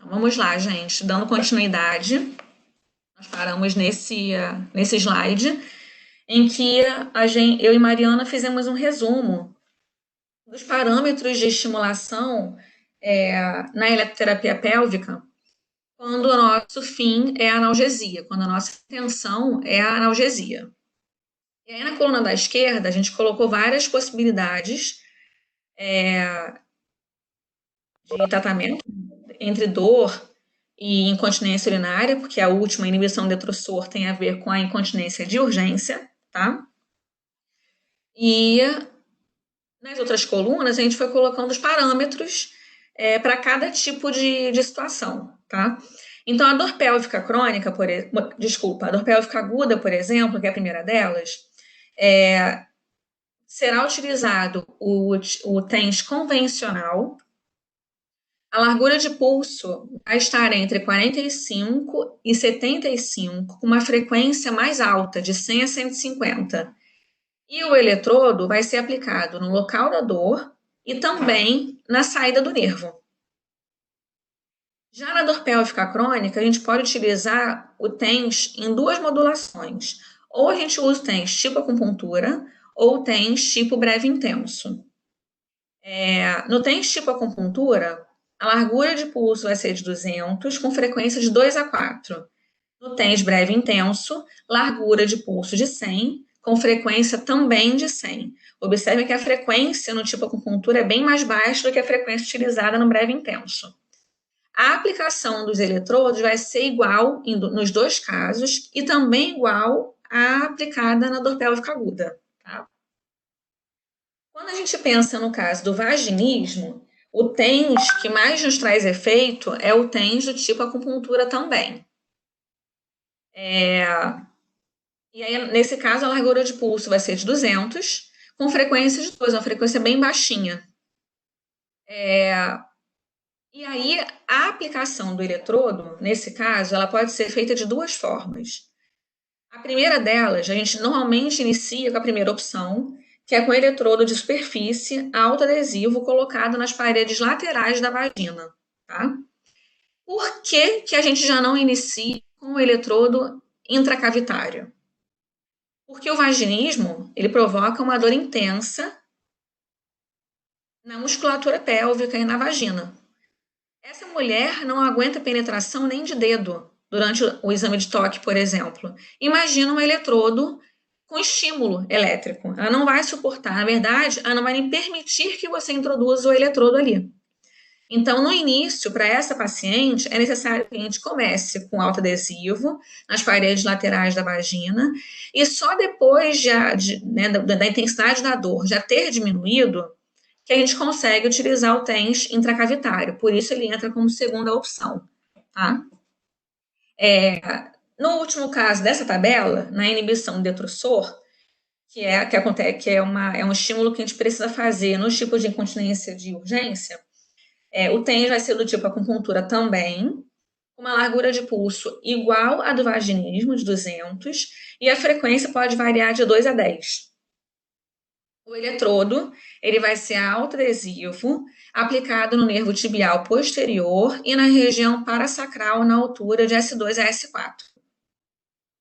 Então, vamos lá, gente, dando continuidade. Nós paramos nesse slide em que eu e Mariana fizemos um resumo dos parâmetros de estimulação na eletroterapia pélvica quando o nosso fim é a analgesia, quando a nossa intenção é a analgesia. E aí, na coluna da esquerda, a gente colocou várias possibilidades de tratamento entre dor e incontinência urinária, porque a última, inibição do detrusor, tem a ver com a incontinência de urgência, tá? E nas outras colunas, a gente foi colocando os parâmetros para cada tipo de situação, tá? Então, a dor pélvica crônica, a dor pélvica aguda, por exemplo, que é a primeira delas, será utilizado o TENS convencional. A largura de pulso vai estar entre 45 e 75, com uma frequência mais alta, de 100 a 150. E o eletrodo vai ser aplicado no local da dor e também na saída do nervo. Já na dor pélvica crônica, a gente pode utilizar o TENS em duas modulações. Ou a gente usa o TENS tipo acupuntura, ou o TENS tipo breve intenso. No TENS tipo acupuntura, a largura de pulso vai ser de 200, com frequência de 2 a 4. No TENS breve intenso, largura de pulso de 100, com frequência também de 100. Observe que a frequência no tipo acupuntura é bem mais baixa do que a frequência utilizada no breve intenso. A aplicação dos eletrodos vai ser igual nos dois casos e também igual à aplicada na dor pélvica aguda. Tá? Quando a gente pensa no caso do vaginismo, o TENS que mais nos traz efeito é o TENS do tipo acupuntura também. E aí, nesse caso, a largura de pulso vai ser de 200, com frequência de 2, uma frequência bem baixinha. E aí, a aplicação do eletrodo, nesse caso, ela pode ser feita de duas formas. A primeira delas, a gente normalmente inicia com a primeira opção, que é com eletrodo de superfície autoadesivo colocado nas paredes laterais da vagina, tá? Por que, que a gente já não inicia com o eletrodo intracavitário? Porque o vaginismo, ele provoca uma dor intensa na musculatura pélvica e na vagina. Essa mulher não aguenta penetração nem de dedo durante o exame de toque, por exemplo. Imagina um eletrodo com estímulo elétrico. Ela não vai suportar. Na verdade, ela não vai nem permitir que você introduza o eletrodo ali. Então, no início, para essa paciente, é necessário que a gente comece com autoadesivo nas paredes laterais da vagina e só depois da intensidade da dor já ter diminuído, que a gente consegue utilizar o TENS intracavitário. Por isso, ele entra como segunda opção. Tá? No último caso dessa tabela, na inibição do detrusor, que é um estímulo que a gente precisa fazer nos tipos de incontinência de urgência, o TENS vai ser do tipo acupuntura também, com uma largura de pulso igual à do vaginismo, de 200, e a frequência pode variar de 2 a 10. O eletrodo, ele vai ser autoadesivo, aplicado no nervo tibial posterior e na região parasacral na altura de S2 a S4.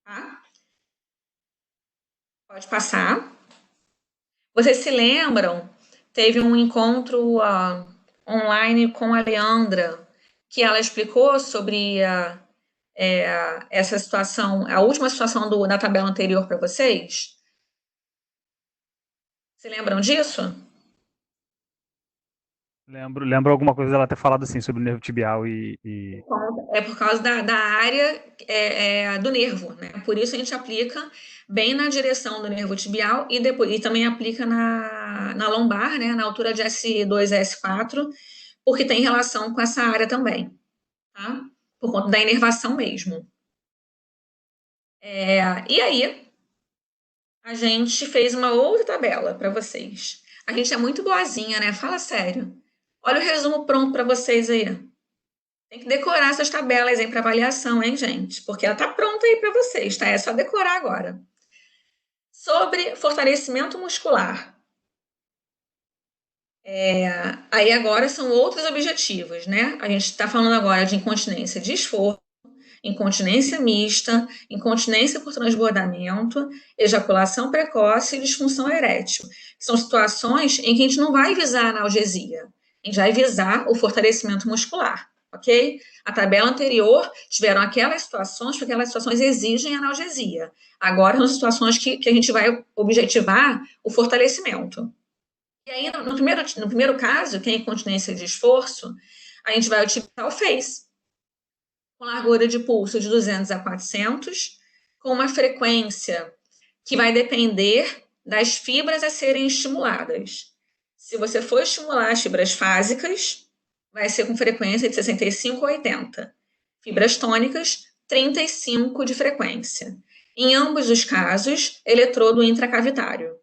Tá? Pode passar. Vocês se lembram? Teve um encontro online com a Leandra, que ela explicou sobre essa situação, a última situação da tabela anterior para vocês? Se lembram disso? Lembro alguma coisa dela ter falado assim sobre o nervo tibial É por causa da área do nervo, né? Por isso a gente aplica bem na direção do nervo tibial e também aplica na lombar, né? Na altura de S2 a S4, porque tem relação com essa área também, tá? Por conta da inervação mesmo. E aí, a gente fez uma outra tabela para vocês. A gente é muito boazinha, né? Fala sério. Olha o resumo pronto para vocês aí. Tem que decorar essas tabelas aí para avaliação, hein, gente? Porque ela tá pronta aí para vocês, tá? É só decorar agora. Sobre fortalecimento muscular. Aí agora são outros objetivos, né? A gente está falando agora de incontinência de esforço, incontinência mista, incontinência por transbordamento, ejaculação precoce e disfunção erétil. São situações em que a gente não vai visar a analgesia, a gente vai visar o fortalecimento muscular, ok? A tabela anterior tiveram aquelas situações, porque aquelas situações exigem analgesia. Agora são situações que a gente vai objetivar o fortalecimento. E aí, no primeiro caso, que é a incontinência de esforço, a gente vai utilizar o FACE, com largura de pulso de 200 a 400, com uma frequência que vai depender das fibras a serem estimuladas. Se você for estimular as fibras fásicas, vai ser com frequência de 65 a 80. Fibras tônicas, 35 de frequência. Em ambos os casos, eletrodo intracavitário.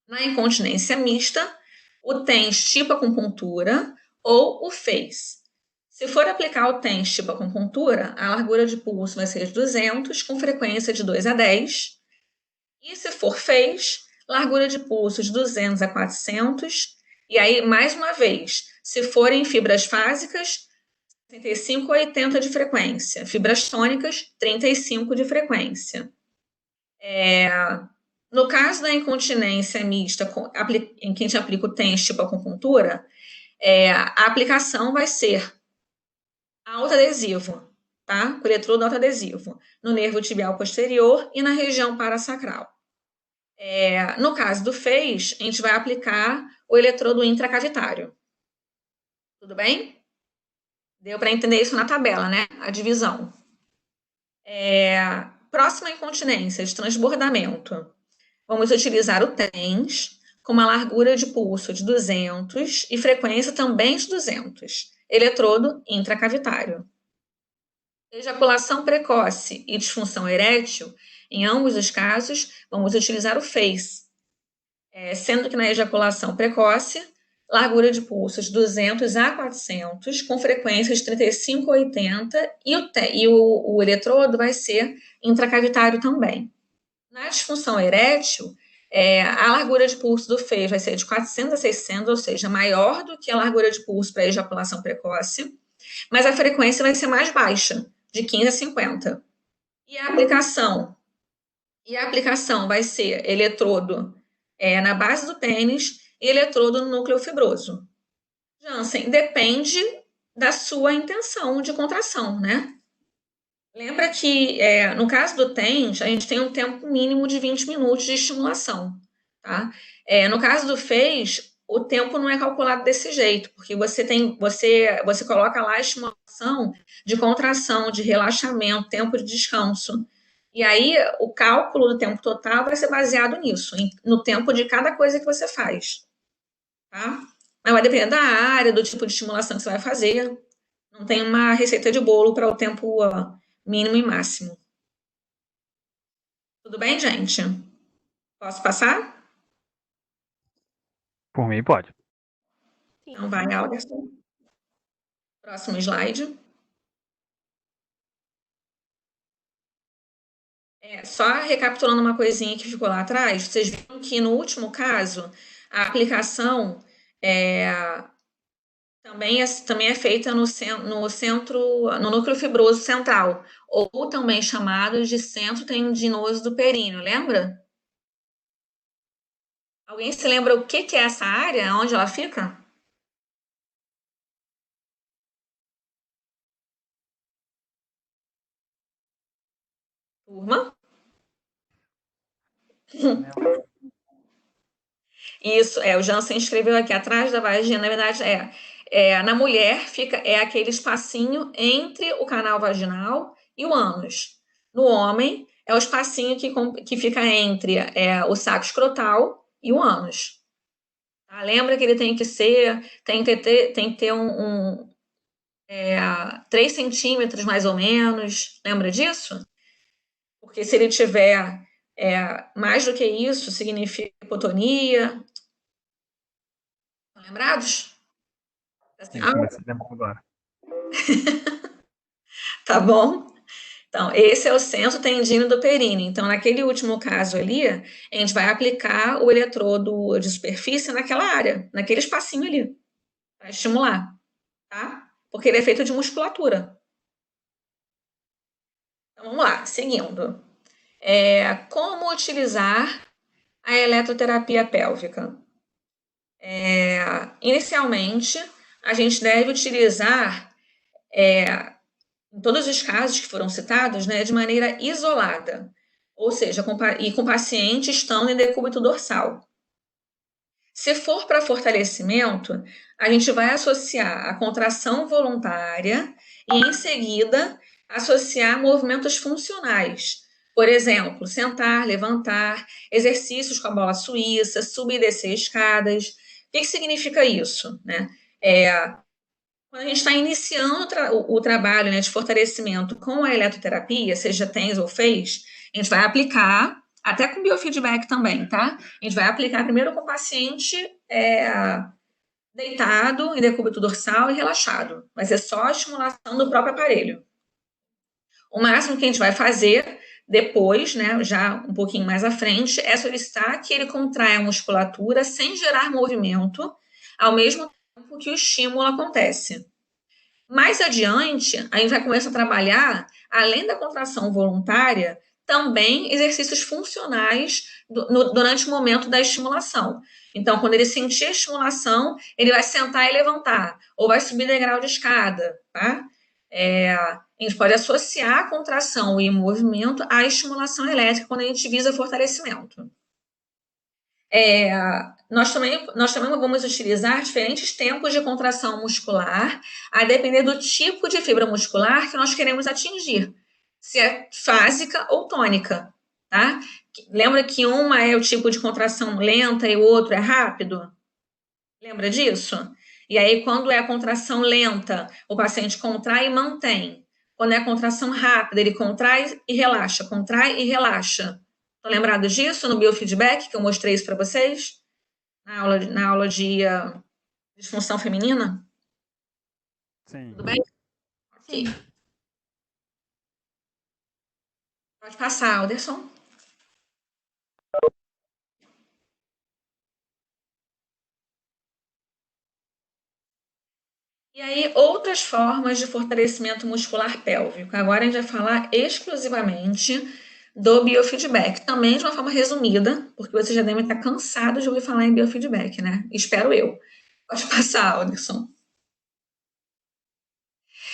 Na incontinência mista, o TENS tipo acupuntura ou o FACE. Se for aplicar o TENS tipo acupuntura, a largura de pulso vai ser de 200, com frequência de 2 a 10. E se for FACE, largura de pulso de 200 a 400. E aí, mais uma vez, se forem fibras fásicas, 65 a 80 de frequência. Fibras tônicas, 35 de frequência. No caso da incontinência mista, em que a gente aplica o TENS tipo acupuntura, a aplicação vai ser autoadesivo, tá? Com eletrodo autoadesivo, no nervo tibial posterior e na região parasacral. No caso do FACE, a gente vai aplicar o eletrodo intracavitário. Tudo bem? Deu para entender isso na tabela, né? A divisão. Próxima incontinência de transbordamento. Vamos utilizar o TENS com uma largura de pulso de 200 e frequência também de 200. Eletrodo intracavitário. Ejaculação precoce e disfunção erétil, em ambos os casos, vamos utilizar o FACE, sendo que na ejaculação precoce, largura de pulso de 200 a 400, com frequência de 35 a 80, e o eletrodo vai ser intracavitário também. Na disfunção erétil, a largura de pulso do FACE vai ser de 400 a 600, ou seja, maior do que a largura de pulso para ejaculação precoce, mas a frequência vai ser mais baixa, de 15 a 50. E a aplicação vai ser eletrodo na base do pênis e eletrodo no núcleo fibroso. Jansen, depende da sua intenção de contração, né? Lembra que, no caso do TENS, a gente tem um tempo mínimo de 20 minutos de estimulação, tá? No caso do FACE, o tempo não é calculado desse jeito, porque você coloca lá a estimulação de contração, de relaxamento, tempo de descanso. E aí, o cálculo do tempo total vai ser baseado nisso, no tempo de cada coisa que você faz, tá? Mas vai depender da área, do tipo de estimulação que você vai fazer. Não tem uma receita de bolo para o tempo mínimo e máximo. Tudo bem, gente? Posso passar? Por mim, pode. Então vai, Alderson. Próximo slide. Só recapitulando uma coisinha que ficou lá atrás, vocês viram que no último caso, a aplicação também é feita no núcleo fibroso central, ou também chamado de centro tendinoso do períneo, lembra? Alguém se lembra o que é essa área? Onde ela fica? Turma? Isso, o Jansen escreveu aqui atrás da vagina, na verdade na mulher é aquele espacinho entre o canal vaginal e o ânus. No homem é o espacinho que fica entre o saco escrotal e o ânus. Tá? Lembra que ele tem que ter 3 centímetros mais ou menos, lembra disso? Porque se ele tiver mais do que isso, significa hipotonia. Estão lembrados? Sim, comecei a lembrar agora. Tá bom? Então, esse é o senso tendíneo do períneo. Então, naquele último caso ali, a gente vai aplicar o eletrodo de superfície naquela área, naquele espacinho ali, para estimular, tá? Porque ele é feito de musculatura. Então, vamos lá, seguindo. Como utilizar a eletroterapia pélvica? Inicialmente, a gente deve utilizar, em todos os casos que foram citados, né, de maneira isolada, ou seja, com paciente estando em decúbito dorsal. Se for para fortalecimento, a gente vai associar a contração voluntária e, em seguida, associar movimentos funcionais. Por exemplo, sentar, levantar, exercícios com a bola suíça, subir e descer escadas. O que significa isso, né? Quando a gente está iniciando o trabalho, né, de fortalecimento com a eletroterapia, seja TENS ou fez, a gente vai aplicar, até com biofeedback também, tá? A gente vai aplicar primeiro com o paciente deitado, em decúbito dorsal e relaxado. Vai ser só a estimulação do próprio aparelho. O máximo que a gente vai fazer depois, né, já um pouquinho mais à frente, é solicitar que ele contraia a musculatura sem gerar movimento, ao mesmo tempo que o estímulo acontece. Mais adiante, a gente vai começar a trabalhar, além da contração voluntária, também exercícios funcionais durante o momento da estimulação. Então, quando ele sentir a estimulação, ele vai sentar e levantar, ou vai subir degrau de escada, tá? A gente pode associar a contração e movimento à estimulação elétrica quando a gente visa fortalecimento. Nós também vamos utilizar diferentes tempos de contração muscular, a depender do tipo de fibra muscular que nós queremos atingir, se é fásica ou tônica, tá? Lembra que uma é o tipo de contração lenta e o outro é rápido? Lembra disso? E aí, quando é a contração lenta, o paciente contrai e mantém. Quando é a contração rápida, ele contrai e relaxa, contrai e relaxa. Estão lembrados disso no biofeedback, que eu mostrei isso para vocês? Na aula de disfunção feminina? Sim. Tudo bem? Ok. Pode passar, Alderson. E aí, outras formas de fortalecimento muscular pélvico. Agora a gente vai falar exclusivamente do biofeedback, também de uma forma resumida, porque vocês já devem estar cansados de ouvir falar em biofeedback, né? Espero eu. Pode passar, Alderson.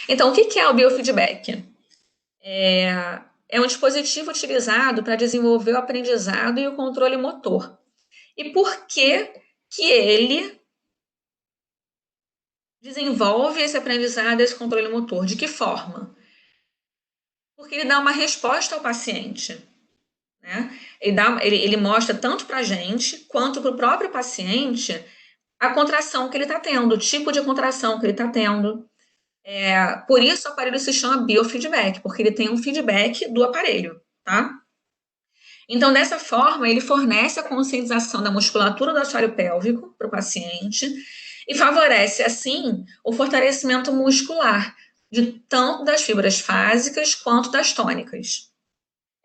Então, o que é o biofeedback? É um dispositivo utilizado para desenvolver o aprendizado e o controle motor. E por que ele desenvolve esse aprendizado, esse controle motor? De que forma? Porque ele dá uma resposta ao paciente, né? Ele mostra tanto para a gente quanto para o próprio paciente a contração que ele está tendo, o tipo de contração que ele está tendo. Por isso o aparelho se chama biofeedback, porque ele tem um feedback do aparelho, tá? Então, dessa forma, ele fornece a conscientização da musculatura do assoalho pélvico para o paciente e favorece, assim, o fortalecimento muscular, tanto das fibras fásicas quanto das tônicas.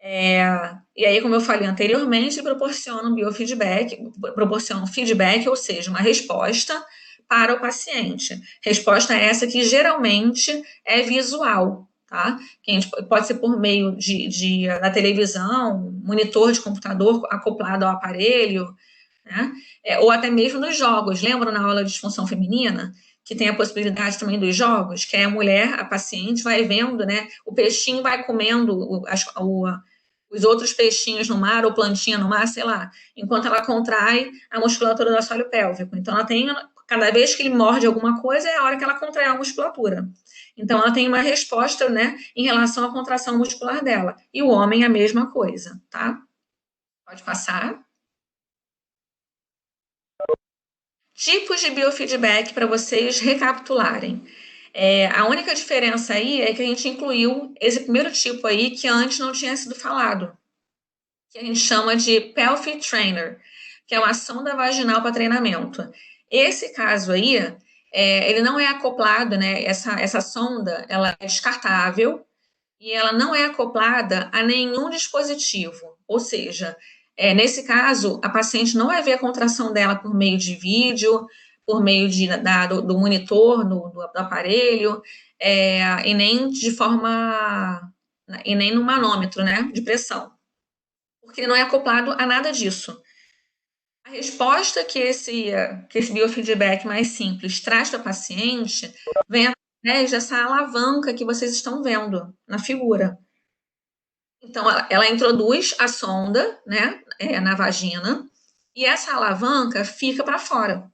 E aí, como eu falei anteriormente, proporciona um biofeedback, proporciona um feedback, ou seja, uma resposta para o paciente. Resposta essa que geralmente é visual, tá? Que a gente pode ser por meio da televisão, monitor de computador acoplado ao aparelho, né? Ou até mesmo nos jogos. Lembram na aula de disfunção feminina? Que tem a possibilidade também dos jogos, que é a mulher, a paciente, vai vendo, né? O peixinho vai comendo os outros peixinhos no mar, ou plantinha no mar, sei lá, enquanto ela contrai a musculatura do assoalho pélvico. Então, ela tem, cada vez que ele morde alguma coisa, é a hora que ela contrai a musculatura. Então, ela tem uma resposta, né, em relação à contração muscular dela. E o homem, a mesma coisa, tá? Pode passar. Tipos de biofeedback para vocês recapitularem. A única diferença aí é que a gente incluiu esse primeiro tipo aí que antes não tinha sido falado, que a gente chama de Pelvic Trainer, que é uma sonda vaginal para treinamento. Esse caso aí, ele não é acoplado, né? Essa sonda, ela é descartável e ela não é acoplada a nenhum dispositivo. Ou seja, nesse caso, a paciente não vai ver a contração dela por meio de vídeo, por meio do monitor, do aparelho, e nem de forma, e nem no manômetro, né, de pressão, porque ele não é acoplado a nada disso. A resposta que esse biofeedback mais simples traz para a paciente vem através dessa alavanca que vocês estão vendo na figura. Então, ela introduz a sonda, né, na vagina, e essa alavanca fica para fora.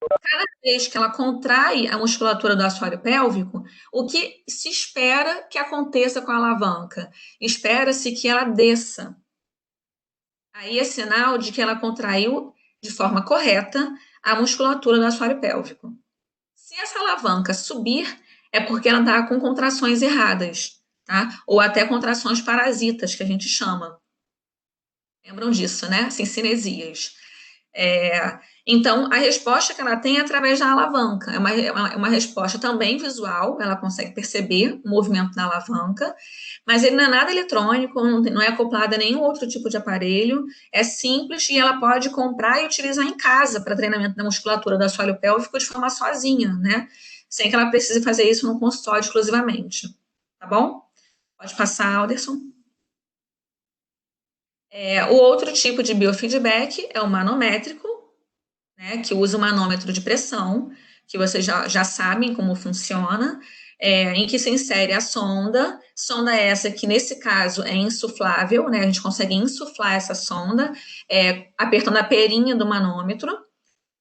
Cada vez que ela contrai a musculatura do assoalho pélvico, o que se espera que aconteça com a alavanca? Espera-se que ela desça. Aí é sinal de que ela contraiu de forma correta a musculatura do assoalho pélvico. Se essa alavanca subir, é porque ela está com contrações erradas, tá? Ou até contrações parasitas, que a gente chama. Lembram disso, né? Sincinesias. Então, a resposta que ela tem é através da alavanca. É uma resposta também visual, ela consegue perceber o movimento da alavanca, mas ele não é nada eletrônico, não é acoplado a nenhum outro tipo de aparelho, é simples e ela pode comprar e utilizar em casa para treinamento da musculatura do assoalho pélvico de forma sozinha, né? Sem que ela precise fazer isso no consultório exclusivamente. Tá bom? Pode passar, Alderson. O outro tipo de biofeedback é o manométrico, né, que usa o manômetro de pressão, que vocês já sabem como funciona, em que se insere a sonda essa que nesse caso é insuflável, né, a gente consegue insuflar essa sonda, apertando a perinha do manômetro,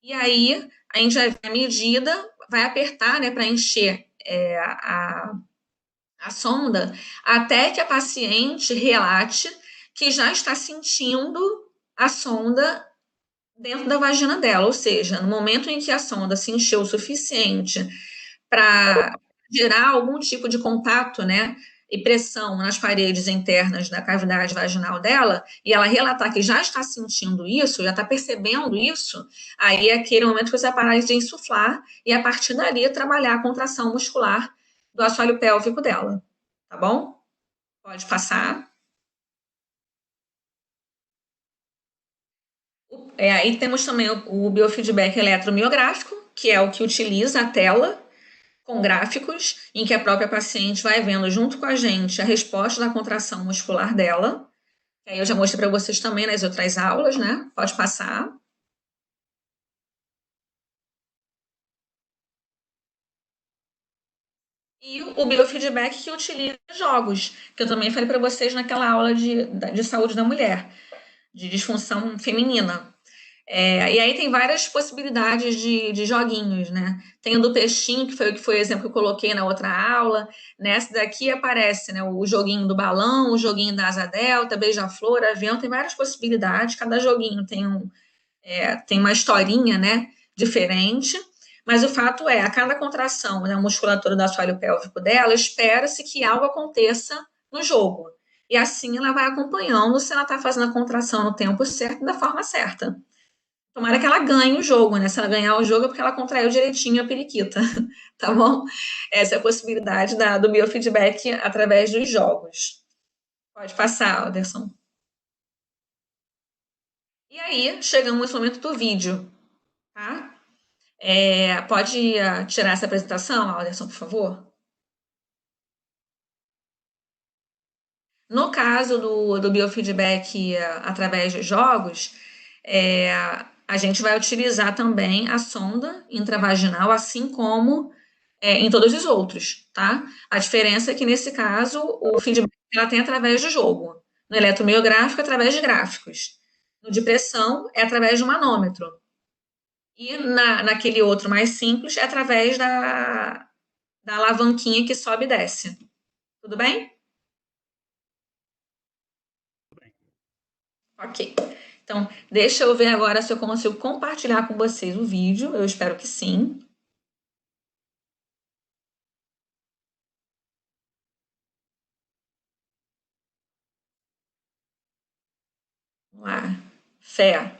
e aí a gente vai ver a medida, vai apertar, né, para encher a sonda, até que a paciente relate que já está sentindo a sonda dentro da vagina dela, ou seja, no momento em que a sonda se encheu o suficiente para gerar algum tipo de contato, né, e pressão nas paredes internas da cavidade vaginal dela, e ela relatar que já está sentindo isso, já está percebendo isso, aí é aquele momento que você vai parar de insuflar e a partir dali trabalhar a contração muscular do assoalho pélvico dela, tá bom? Pode passar. Aí temos também o biofeedback eletromiográfico, que é o que utiliza a tela com gráficos, em que a própria paciente vai vendo junto com a gente a resposta da contração muscular dela. Aí eu já mostrei para vocês também nas outras aulas, né? Pode passar. E o biofeedback que utiliza jogos, que eu também falei para vocês naquela aula de saúde da mulher, de disfunção feminina. E aí tem várias possibilidades de joguinhos, né? Tem o do peixinho, que foi o exemplo que eu coloquei na outra aula. Nessa daqui aparece, né, o joguinho do balão, o joguinho da asa delta, beija-flor, avião, tem várias possibilidades. Cada joguinho tem uma historinha, né, diferente. Mas o fato é, a cada contração da musculatura do assoalho pélvico dela, espera-se que algo aconteça no jogo. E assim ela vai acompanhando se ela está fazendo a contração no tempo certo e da forma certa. Tomara que ela ganhe o jogo, né? Se ela ganhar o jogo é porque ela contraiu direitinho a periquita, tá bom? Essa é a possibilidade do biofeedback através dos jogos. Pode passar, Alderson. E aí, chegamos no momento do vídeo, tá? Pode tirar essa apresentação, Alderson, por favor? No caso do biofeedback através de jogos, é, a gente vai utilizar também a sonda intravaginal, assim como em todos os outros, tá? A diferença é que, nesse caso, o feedback ela tem através do jogo. No eletromiográfico, através de gráficos. No de pressão, é através de um manômetro. E naquele outro mais simples, é através da alavanquinha que sobe e desce. Tudo bem? Ok. Então, deixa eu ver agora se eu consigo compartilhar com vocês o vídeo. Eu espero que sim. Vamos lá. Fé.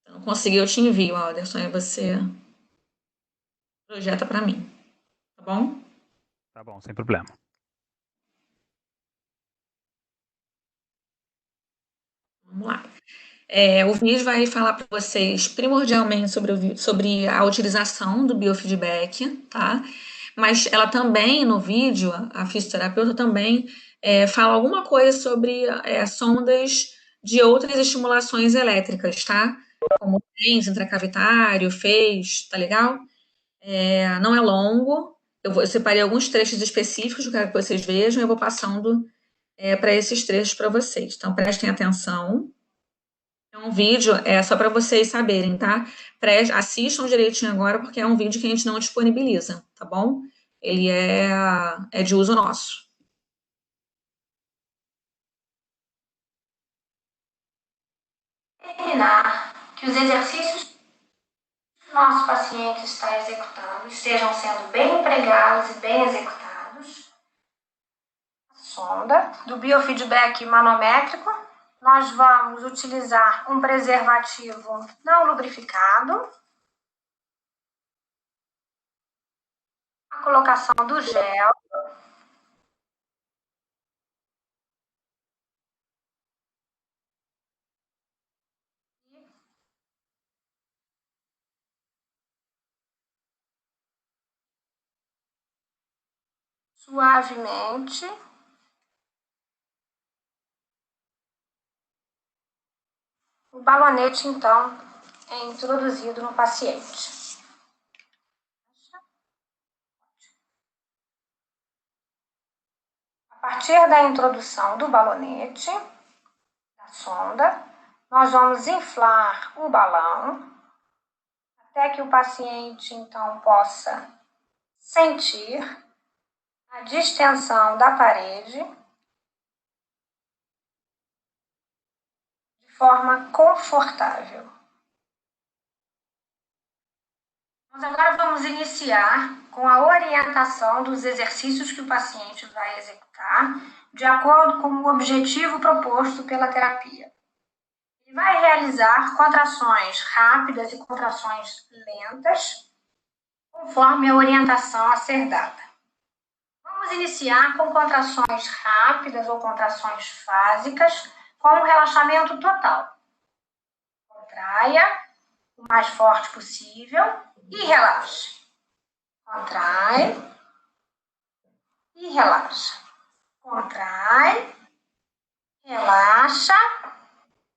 Se não conseguir, eu te envio, Alderson, aí você projeta para mim. Tá bom? Tá bom, sem problema. Vamos lá. O vídeo vai falar para vocês primordialmente sobre a utilização do biofeedback, tá? Mas ela também, no vídeo, a fisioterapeuta também fala alguma coisa sobre sondas de outras estimulações elétricas, tá? Como TENS, intracavitário, FEIS, tá legal? Não é longo, eu separei alguns trechos específicos que eu quero que vocês vejam e eu vou passando para esses trechos para vocês. Então, prestem atenção. É um vídeo, só para vocês saberem, tá? Assistam direitinho agora, porque é um vídeo que a gente não disponibiliza, tá bom? Ele é de uso nosso. Determinar que os exercícios que o nosso paciente está executando estejam sendo bem empregados e bem executados. A sonda do biofeedback manométrico, nós vamos utilizar um preservativo não lubrificado. A colocação do gel. Suavemente. O balonete, então, é introduzido no paciente. A partir da introdução do balonete, da sonda, nós vamos inflar o balão até que o paciente, então, possa sentir a distensão da parede de forma confortável. Nós agora vamos iniciar com a orientação dos exercícios que o paciente vai executar, de acordo com o objetivo proposto pela terapia. Ele vai realizar contrações rápidas e contrações lentas, conforme a orientação a ser dada. Vamos iniciar com contrações rápidas ou contrações fásicas, com um relaxamento total. Contraia o mais forte possível e relaxe. Contrai e relaxa. Contrai, relaxa,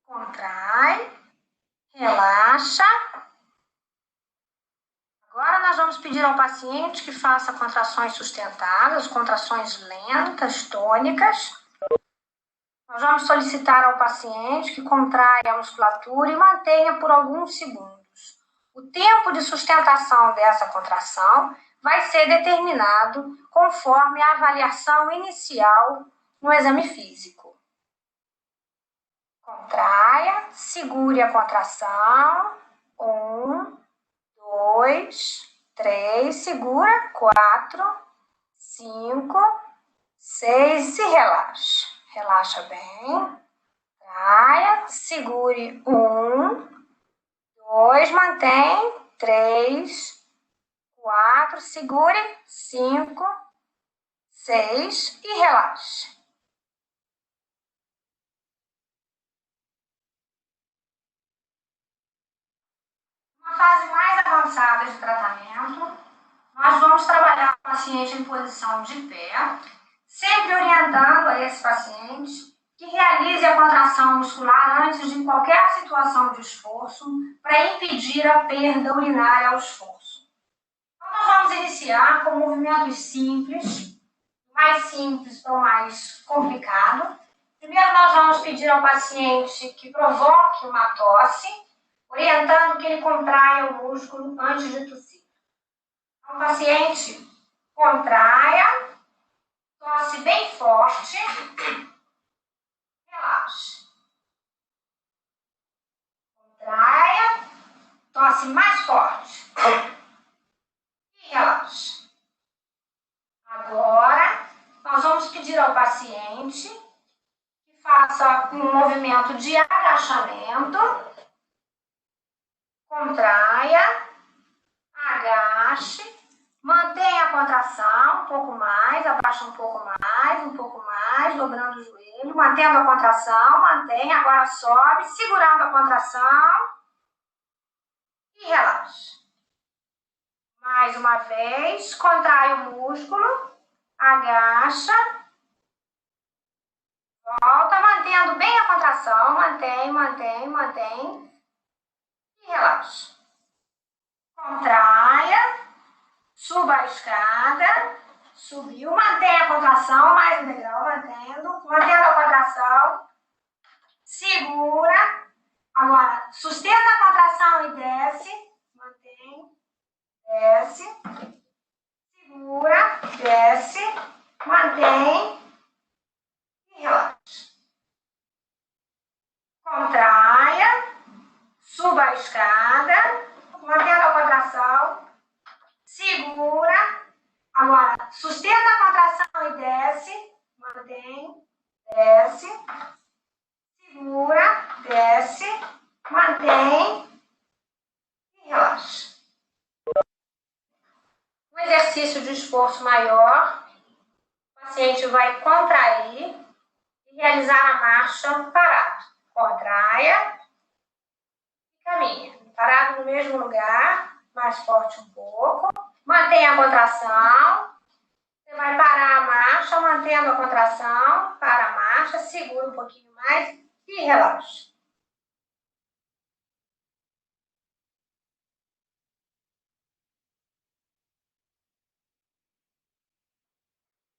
contrai, relaxa. Agora nós vamos pedir ao paciente que faça contrações sustentadas, contrações lentas, tônicas. Nós vamos solicitar ao paciente que contraia a musculatura e mantenha por alguns segundos. O tempo de sustentação dessa contração vai ser determinado conforme a avaliação inicial no exame físico. Contraia, segure a contração. 1, 2, 3, segura. 4, 5, 6 e relaxa. Relaxa bem. Traia, segure. 1, 2, mantém. 3, 4, segure. 5, 6 e relaxe. Na fase mais avançada de tratamento, nós vamos trabalhar o paciente em posição de pé, sempre orientando a esse paciente que realize a contração muscular antes de qualquer situação de esforço para impedir a perda urinária ao esforço. Então, nós vamos iniciar com movimentos simples, mais simples para o mais complicado. Primeiro, nós vamos pedir ao paciente que provoque uma tosse, orientando que ele contraia o músculo antes de tossir. Então, o paciente contraia, tosse bem forte, relaxa. Contraia, tosse mais forte e relaxa. Agora, nós vamos pedir ao paciente que faça um movimento de agachamento, contraia, agache, mantenha a contração, um pouco mais, abaixa um pouco mais, dobrando o joelho, mantendo a contração, mantém, agora sobe, segurando a contração e relaxa. Mais uma vez, contrai o músculo, agacha, volta, mantendo bem a contração, mantém e relaxa. Contraia, suba a escada, subiu, mantenha a contração, mais um degrau, mantendo a contração, segura, agora sustenta a contração e desce, mantém, desce, segura, desce, mantém e relaxa. Contraia, suba a escada, mantendo a contração, segura, agora sustenta a contração e desce, mantém, desce, segura, desce, mantém e relaxa. Um exercício de esforço maior, o paciente vai contrair e realizar a marcha parado. Contraia e caminha. Parado no mesmo lugar, mais forte um pouco. Mantenha a contração. Você vai parar a marcha, mantendo a contração. Para a marcha, segura um pouquinho mais e relaxa.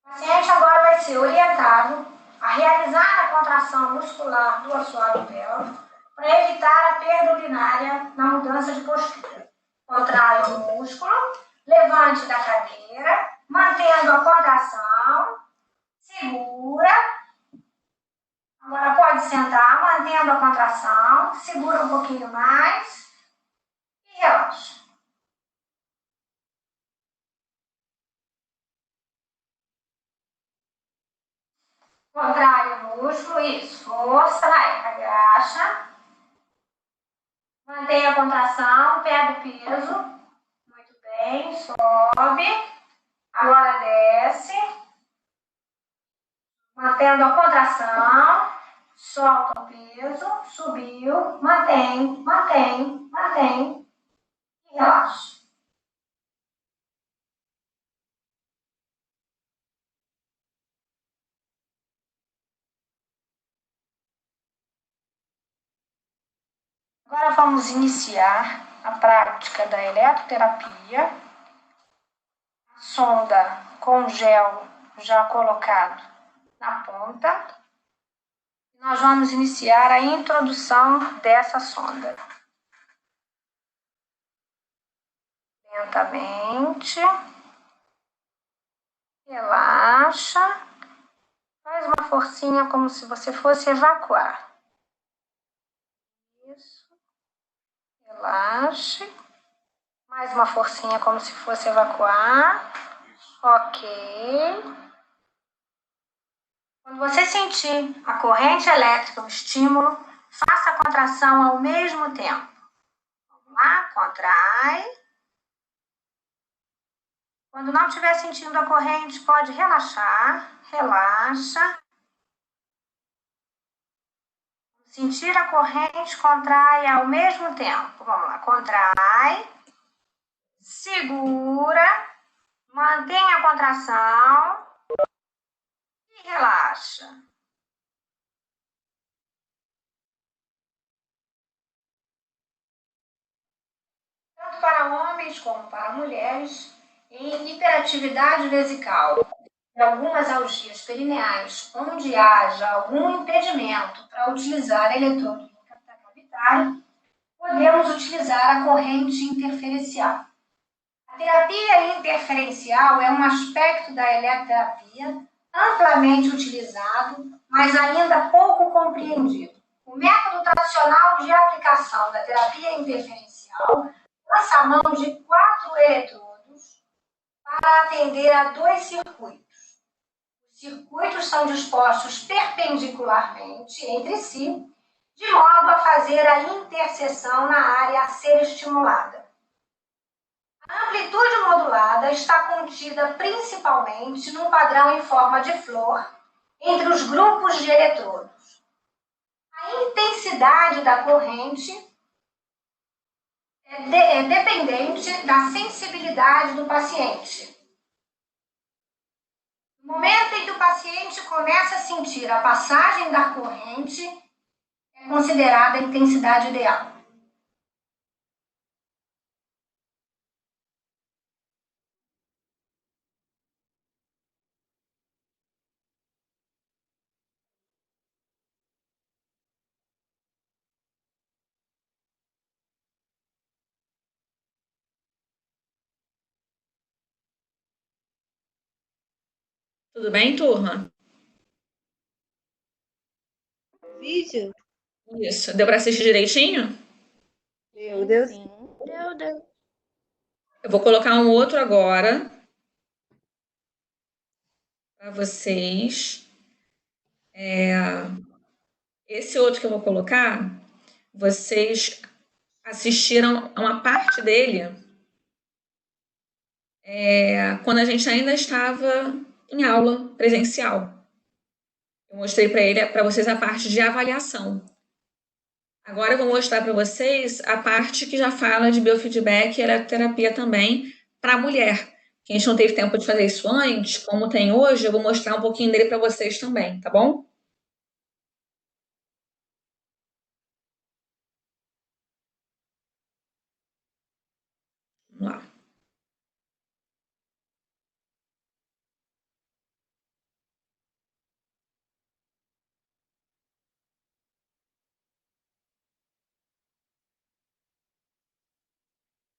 O paciente agora vai ser orientado a realizar a contração muscular do assoalho pélvico para evitar a perda urinária na mudança de postura. Contrai o músculo, levante da cadeira, mantendo a contração, segura. Agora pode sentar, mantendo a contração, segura um pouquinho mais e relaxa. Contrai o músculo, isso, força, vai, agacha. Mantenha a contração, pega o peso. Muito bem, sobe. Agora desce. Mantendo a contração. Solta o peso, subiu, mantém e relaxa. Agora vamos iniciar a prática da eletroterapia. A sonda com gel já colocado na ponta. Nós vamos iniciar a introdução dessa sonda. Lentamente. Relaxa. Faz uma forcinha como se você fosse evacuar. Isso. Relaxe. Mais uma forcinha como se fosse evacuar. Ok. Quando você sentir a corrente elétrica, o estímulo, faça a contração ao mesmo tempo. Vamos lá, contrai. Quando não estiver sentindo a corrente, pode relaxar. Relaxa. Sentir a corrente, contrai ao mesmo tempo. Vamos lá, contrai. Segura. Mantém a contração. E relaxa. Tanto para homens como para mulheres, em hiperatividade vesical e algumas algias perineais, onde haja algum impedimento para utilizar eletrodo cavitário, podemos utilizar a corrente interferencial. A terapia interferencial é um aspecto da eletroterapia amplamente utilizado, mas ainda pouco compreendido. O método tradicional de aplicação da terapia interferencial lança a mão de 4 eletrodos para atender a 2 circuitos. Os circuitos são dispostos perpendicularmente entre si, de modo a fazer a interseção na área a ser estimulada. A amplitude modulada está contida principalmente num padrão em forma de flor entre os grupos de eletrodos. A intensidade da corrente é dependente da sensibilidade do paciente. No momento em que o paciente começa a sentir a passagem da corrente, é considerada a intensidade ideal. Tudo bem, turma? Vídeo? Isso. Deu para assistir direitinho? Meu Deus. Sim. Deu. Eu vou colocar um outro agora para vocês. Esse outro que eu vou colocar, vocês assistiram a uma parte dele quando a gente ainda estava em aula presencial. Eu mostrei para vocês a parte de avaliação. Agora eu vou mostrar para vocês a parte que já fala de biofeedback e eletroterapia também para a mulher. Que a gente não teve tempo de fazer isso antes, como tem hoje, eu vou mostrar um pouquinho dele para vocês também, tá bom? Vamos lá.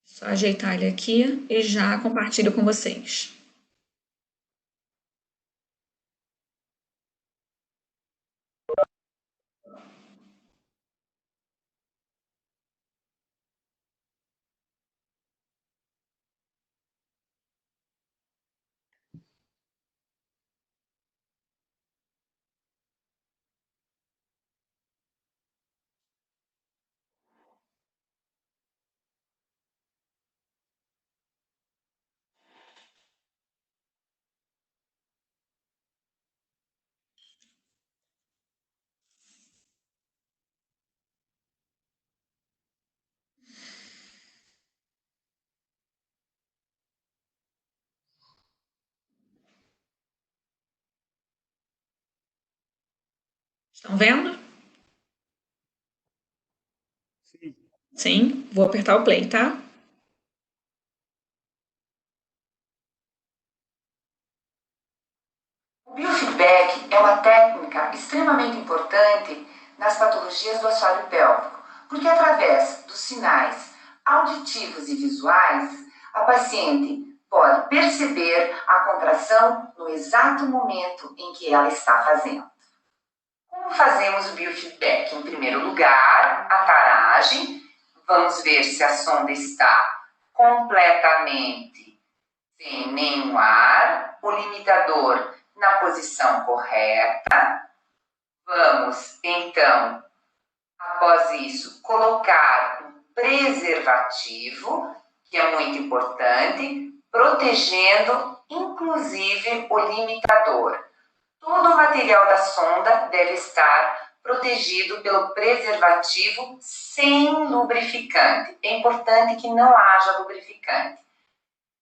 Só ajeitar ele aqui e já compartilho com vocês. Estão vendo? Sim. Sim, vou apertar o play, tá? O biofeedback é uma técnica extremamente importante nas patologias do assoalho pélvico, porque através dos sinais auditivos e visuais, a paciente pode perceber a contração no exato momento em que ela está fazendo. Como fazemos o biofeedback? Em primeiro lugar, a taragem. Vamos ver se a sonda está completamente sem nenhum ar. O limitador na posição correta. Vamos, então, após isso, colocar um preservativo, que é muito importante, protegendo, inclusive, o limitador. Todo o material da sonda deve estar protegido pelo preservativo sem lubrificante. É importante que não haja lubrificante.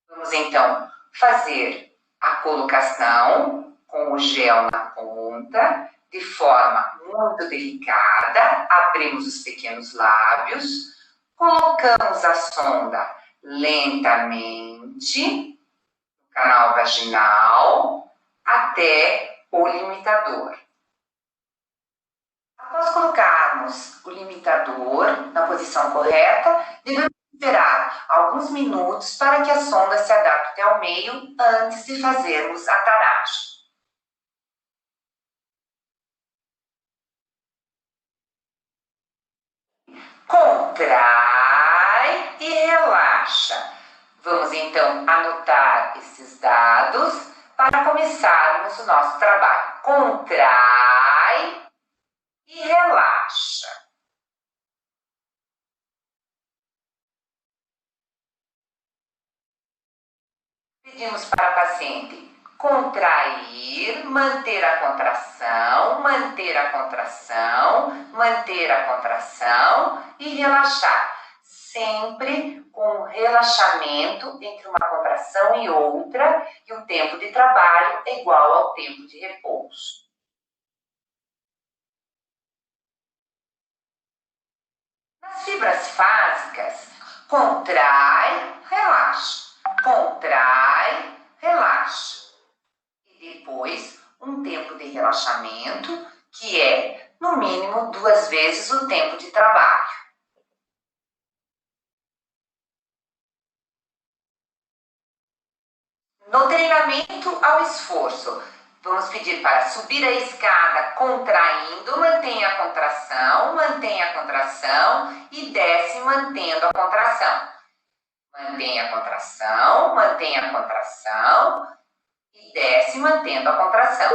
Vamos, então, fazer a colocação com o gel na ponta, de forma muito delicada. Abrimos os pequenos lábios, colocamos a sonda lentamente no canal vaginal até o limitador. Após colocarmos o limitador na posição correta, devemos esperar alguns minutos para que a sonda se adapte ao meio antes de fazermos a taragem. Contrai e relaxa. Vamos então anotar esses dados para começarmos o nosso trabalho. Contrai e relaxa. Pedimos para a paciente contrair, manter a contração, manter a contração, manter a contração e relaxar. Sempre com um relaxamento entre uma contração e outra, e o tempo de trabalho é igual ao tempo de repouso. Nas fibras fásicas, contrai, relaxa, contrai, relaxa. E depois, um tempo de relaxamento, que é, no mínimo, 2 vezes o tempo de trabalho. No treinamento ao esforço, vamos pedir para subir a escada contraindo, mantenha a contração e desce mantendo a contração. Mantenha a contração e desce mantendo a contração.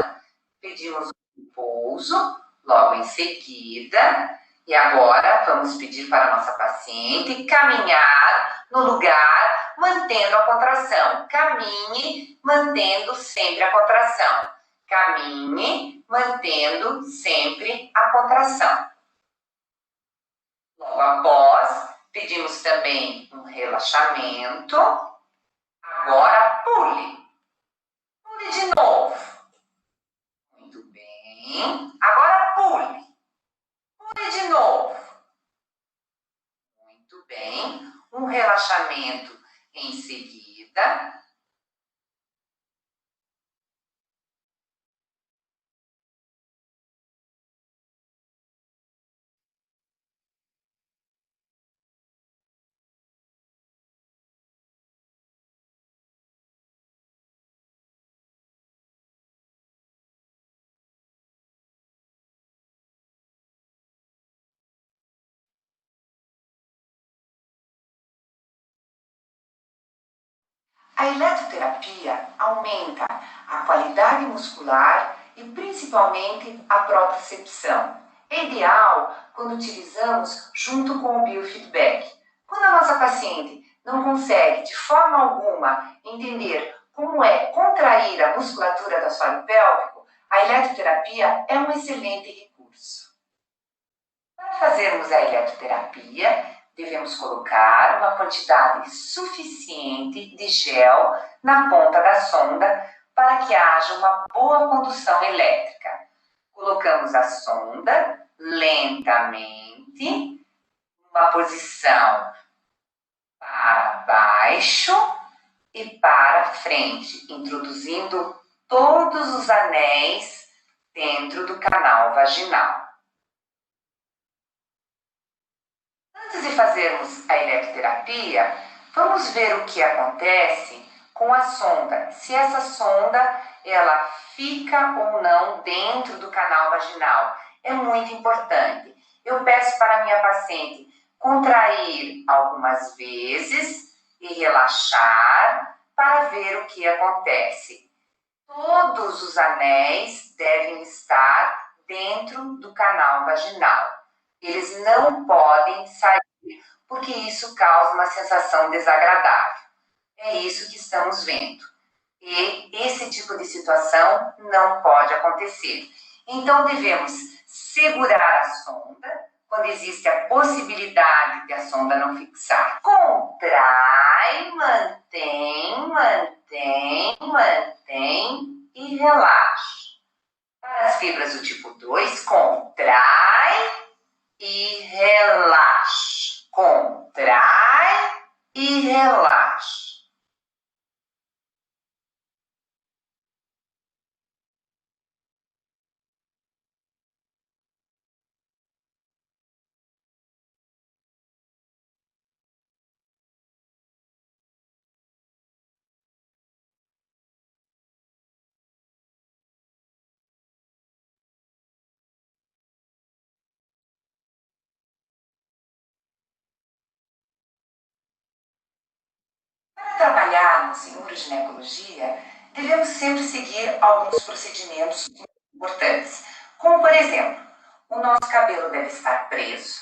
Pedimos um pouso logo em seguida. E agora vamos pedir para a nossa paciente caminhar no lugar, mantendo a contração. Caminhe, mantendo sempre a contração. Caminhe, mantendo sempre a contração. Logo após, pedimos também um relaxamento. Agora pule. Pule de novo. Muito bem. Agora pule. Pule de novo. Muito bem. Um relaxamento em seguida. A eletroterapia aumenta a qualidade muscular e principalmente a propriocepção. É ideal quando utilizamos junto com o biofeedback. Quando a nossa paciente não consegue de forma alguma entender como é contrair a musculatura do assoalho pélvico, a eletroterapia é um excelente recurso. Para fazermos a eletroterapia, devemos colocar uma quantidade suficiente de gel na ponta da sonda para que haja uma boa condução elétrica. Colocamos a sonda lentamente, numa posição para baixo e para frente, introduzindo todos os anéis dentro do canal vaginal. Antes de fazermos a eletroterapia, vamos ver o que acontece com a sonda. Se essa sonda ela fica ou não dentro do canal vaginal. É muito importante. Eu peço para a minha paciente contrair algumas vezes e relaxar para ver o que acontece. Todos os anéis devem estar dentro do canal vaginal. Eles não podem sair, porque isso causa uma sensação desagradável. É isso que estamos vendo. E esse tipo de situação não pode acontecer. Então, devemos segurar a sonda quando existe a possibilidade de a sonda não fixar. Contrai, mantém, mantém, mantém e relaxa. Para as fibras do tipo 2, contrai e relaxa. Contrai e relaxa. Para trabalharmos em uroginecologia, devemos sempre seguir alguns procedimentos importantes, como, por exemplo, o nosso cabelo deve estar preso,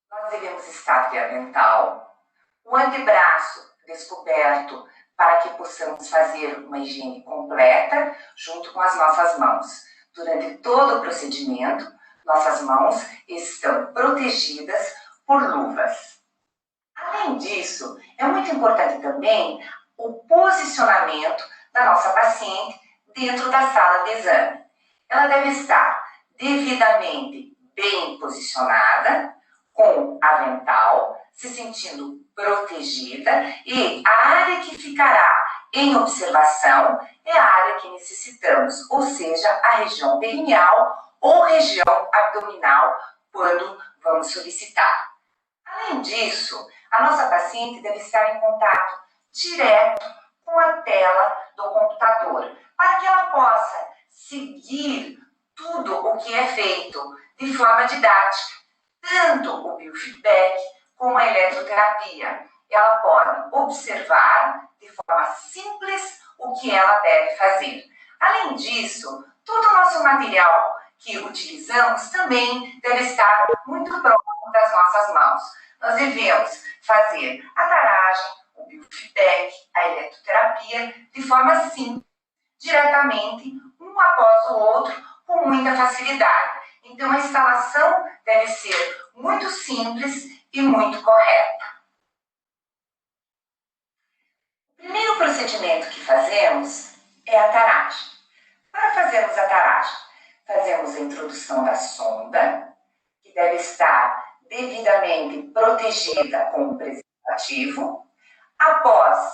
nós devemos estar de avental, o antebraço descoberto para que possamos fazer uma higiene completa junto com as nossas mãos. Durante todo o procedimento, nossas mãos estão protegidas por luvas. Além disso, é muito importante também o posicionamento da nossa paciente dentro da sala de exame. Ela deve estar devidamente bem posicionada, com avental, se sentindo protegida, e a área que ficará em observação é a área que necessitamos, ou seja, a região perineal ou região abdominal, quando vamos solicitar. Além disso, a nossa paciente deve estar em contato direto com a tela do computador, para que ela possa seguir tudo o que é feito de forma didática, tanto o biofeedback como a eletroterapia. Ela pode observar de forma simples o que ela deve fazer. Além disso, todo o nosso material que utilizamos também deve estar muito próximo das nossas mãos. Nós devemos fazer a taragem, o biofeedback, a eletroterapia de forma simples, diretamente, um após o outro, com muita facilidade. Então, a instalação deve ser muito simples e muito correta. O primeiro procedimento que fazemos é a taragem. Para fazermos a taragem, fazemos a introdução da sonda, que deve estar devidamente protegida com o preservativo. Após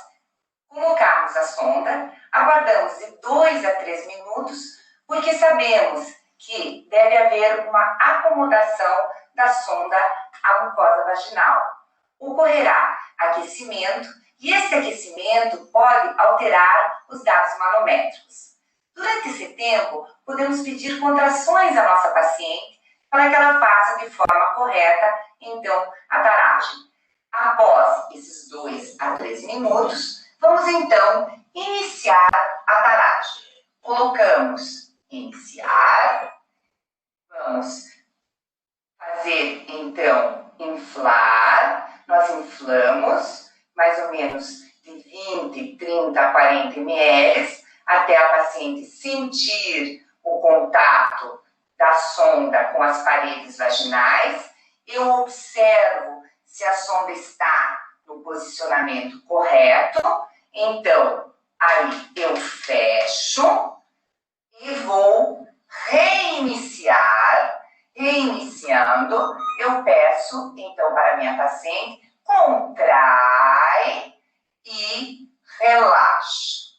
colocarmos a sonda, aguardamos de 2 a 3 minutos, porque sabemos que deve haver uma acomodação da sonda à mucosa vaginal. Ocorrerá aquecimento, e esse aquecimento pode alterar os dados manométricos. Durante esse tempo, podemos pedir contrações à nossa paciente para que ela faça de forma correta, então, a taragem. Após esses 2 a 3 minutos, vamos então iniciar a taragem. Colocamos iniciar, vamos fazer então inflar, nós inflamos mais ou menos de 20, 30, 40 ml, até a paciente sentir o contato da sonda com as paredes vaginais. Eu observo se a sonda está no posicionamento correto, então aí eu fecho e vou reiniciar. Reiniciando, eu peço então para a minha paciente, contrai e relaxa.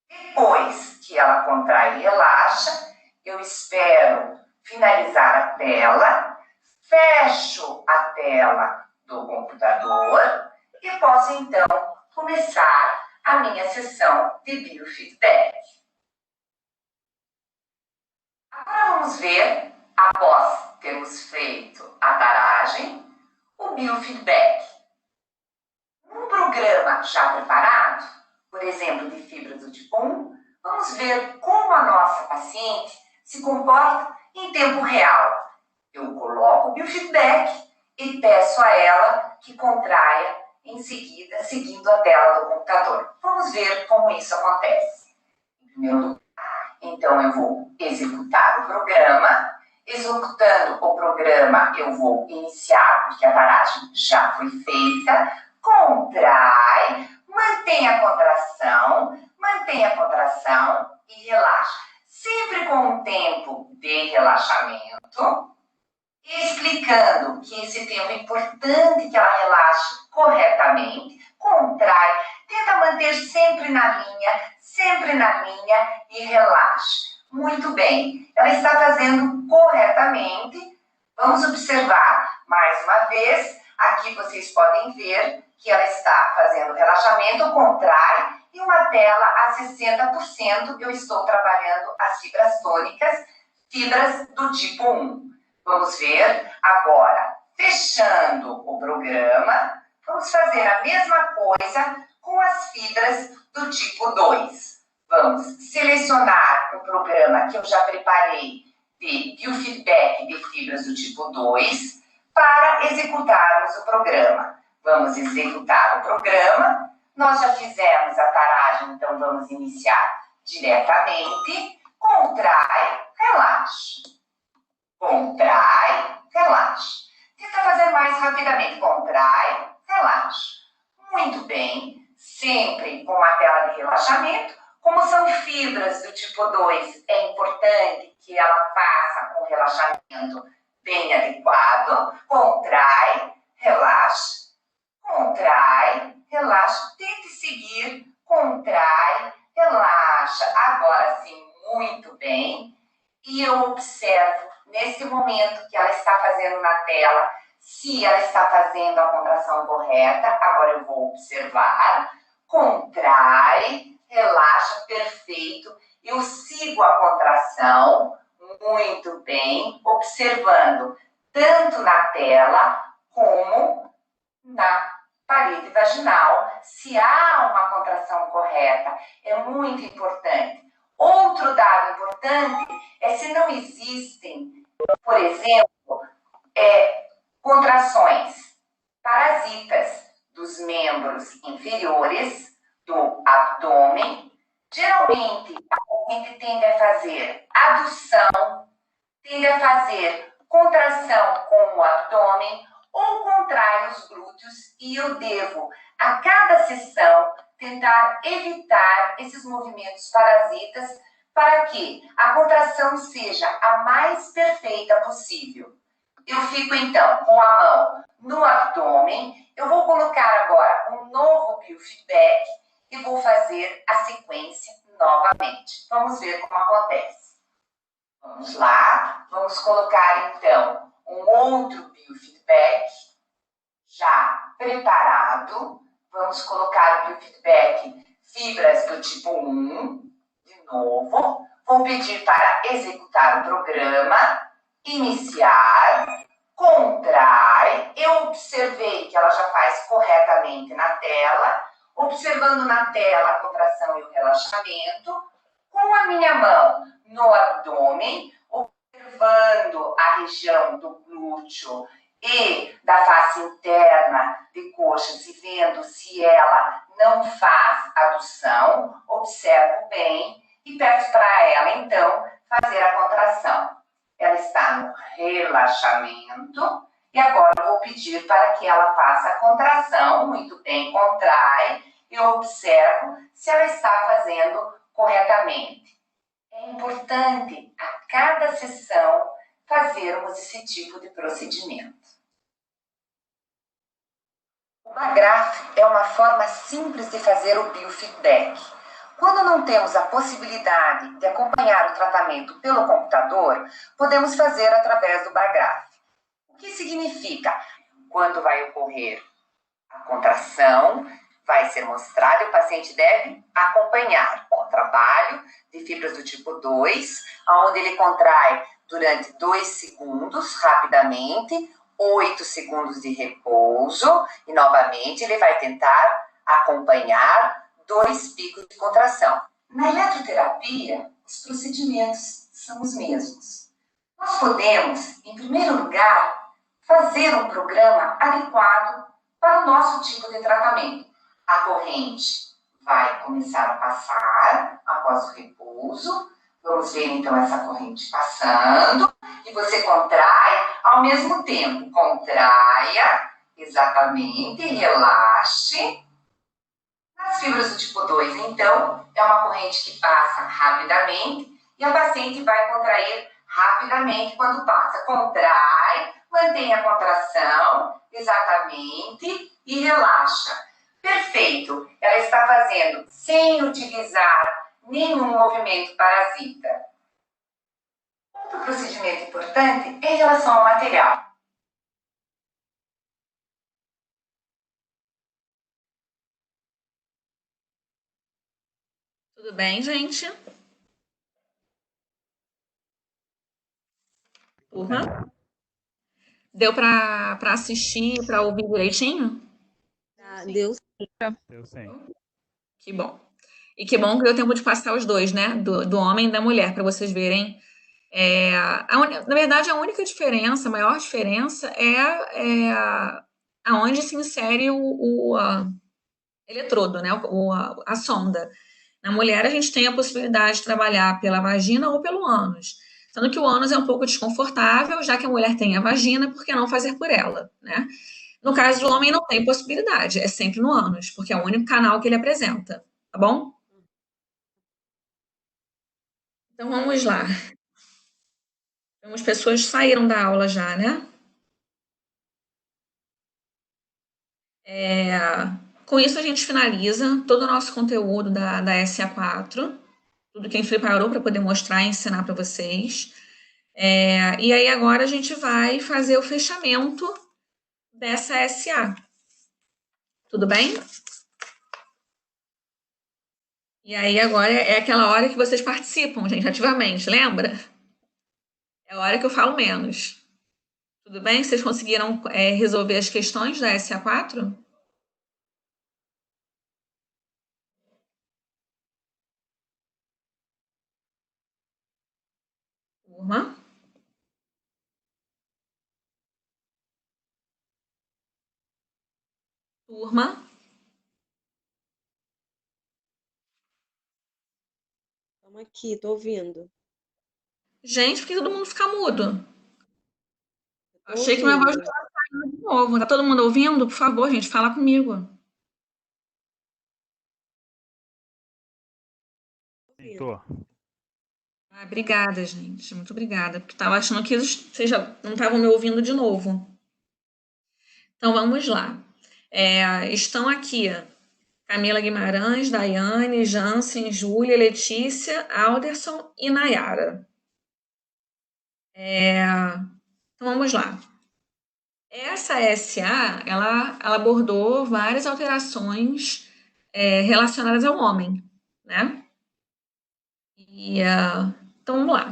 Depois que ela contrai e relaxa, eu espero finalizar a tela, fecho a tela do computador e posso então começar a minha sessão de biofeedback. Agora vamos ver, após termos feito a taragem, o biofeedback. Num programa já preparado, por exemplo, de fibras do tipo 1, vamos ver como a nossa paciente se comporta em tempo real. Eu coloco o biofeedback e peço a ela que contraia em seguida, seguindo a tela do computador. Vamos ver como isso acontece. Em primeiro lugar, então eu vou executar o programa. Executando o programa, eu vou iniciar, porque a taragem já foi feita. Contrai, mantém a contração e relaxa. Sempre com um tempo de relaxamento, explicando que esse tempo é importante que ela relaxe corretamente. Contrai, tenta manter sempre na linha e relaxe. Muito bem, ela está fazendo corretamente. Vamos observar mais uma vez. Aqui vocês podem ver que ela está fazendo relaxamento, contrai, e uma tela a 60%. Eu estou trabalhando as fibras tônicas, fibras do tipo 1. Vamos ver agora, fechando o programa, vamos fazer a mesma coisa com as fibras do tipo 2. Vamos selecionar o programa que eu já preparei de biofeedback de fibras do tipo 2 para executarmos o programa. Vamos executar o programa. Nós já fizemos a taragem, então vamos iniciar diretamente. Contrai, relaxa. Contrai, relaxa. Tenta fazer mais rapidamente. Contrai, relaxa. Muito bem. Sempre com uma tela de relaxamento. Como são fibras do tipo 2, é importante que ela faça um relaxamento bem adequado. Contrai, relaxa. Contrai, relaxa. Tente seguir. Contrai, relaxa. Agora sim, muito bem. E eu observo, nesse momento que ela está fazendo na tela, se ela está fazendo a contração correta. Agora eu vou observar. Contrai, relaxa, perfeito. Eu sigo a contração, muito bem, observando tanto na tela como na parede vaginal, se há uma contração correta. É muito importante. Outro dado importante é se não existem, por exemplo, contrações parasitas dos membros inferiores do abdômen. Geralmente, a gente tende a fazer adução, tende a fazer contração com o abdômen ou contrai os glúteos, e eu devo, a cada sessão, tentar evitar esses movimentos parasitas para que a contração seja a mais perfeita possível. Eu fico, então, com a mão no abdômen. Eu vou colocar agora um novo biofeedback e vou fazer a sequência novamente. Vamos ver como acontece. Vamos lá. Vamos colocar, então, um outro biofeedback já preparado. Vamos colocar o biofeedback fibras do tipo 1. De novo. Vou pedir para executar o programa. Iniciar, contrai. Eu observei que ela já faz corretamente na tela, observando na tela a contração e o relaxamento, com a minha mão no abdômen, observando a região do glúteo e da face interna de coxas e vendo se ela não faz adução. Observo bem e peço para ela, então, fazer a contração. Ela está no relaxamento e agora eu vou pedir para que ela faça a contração. Muito bem, contrai. Eu observo se ela está fazendo corretamente. É importante a cada sessão fazermos esse tipo de procedimento. O Bagraph é uma forma simples de fazer o biofeedback. Quando não temos a possibilidade de acompanhar o tratamento pelo computador, podemos fazer através do Bagraph. O que significa? Quando vai ocorrer a contração, vai ser mostrado e o paciente deve acompanhar o trabalho de fibras do tipo 2, onde ele contrai durante 2 segundos, rapidamente, 8 segundos de repouso, e novamente ele vai tentar acompanhar 2 picos de contração. Na eletroterapia, os procedimentos são os mesmos. Nós podemos, em primeiro lugar, fazer um programa adequado para o nosso tipo de tratamento. A corrente vai começar a passar após o repouso. Vamos ver então essa corrente passando. E você contrai ao mesmo tempo. Contraia, exatamente, relaxe. As fibras do tipo 2, então, é uma corrente que passa rapidamente e a paciente vai contrair rapidamente quando passa. Contrai, mantém a contração, exatamente, e relaxa. Perfeito! Ela está fazendo sem utilizar nenhum movimento parasita. Outro procedimento importante é em relação ao material. Tudo bem, gente? Turma? Deu para assistir, para ouvir direitinho? Deus. Eu sei. Que bom. E que bom que deu tempo de passar os dois, né? Do homem e da mulher, para vocês verem. Na verdade, a única diferença, a maior diferença é aonde se insere eletrodo, né? A sonda. Na mulher, a gente tem a possibilidade de trabalhar pela vagina ou pelo ânus. Sendo que o ânus é um pouco desconfortável, já que a mulher tem a vagina, por que não fazer por ela, né? No caso do homem, não tem possibilidade, é sempre no ânus, porque é o único canal que ele apresenta, tá bom? Então vamos lá. Algumas pessoas saíram da aula já, né? Com isso, a gente finaliza todo o nosso conteúdo da SA4, tudo que a gente preparou para poder mostrar e ensinar para vocês. E aí, agora, a gente vai fazer o fechamento dessa SA. Tudo bem? E aí, agora é aquela hora que vocês participam, gente, ativamente, lembra? É a hora que eu falo menos. Tudo bem? Vocês conseguiram resolver as questões da SA4? Turma? Turma? Estamos aqui, tô ouvindo. Gente, por que todo mundo fica mudo? Tô Achei que minha voz ouvindo. estava saindo de novo. Tá todo mundo ouvindo? Por favor, gente, fala comigo. Tô. Obrigada, gente. Muito obrigada. Porque estava achando que vocês já não estavam me ouvindo de novo. Então vamos lá. Estão aqui Camila Guimarães, Daiane, Jansen, Júlia, Letícia, Alderson e Nayara. Então vamos lá. Essa SA, ela abordou várias alterações relacionadas ao homem, né? Então vamos lá.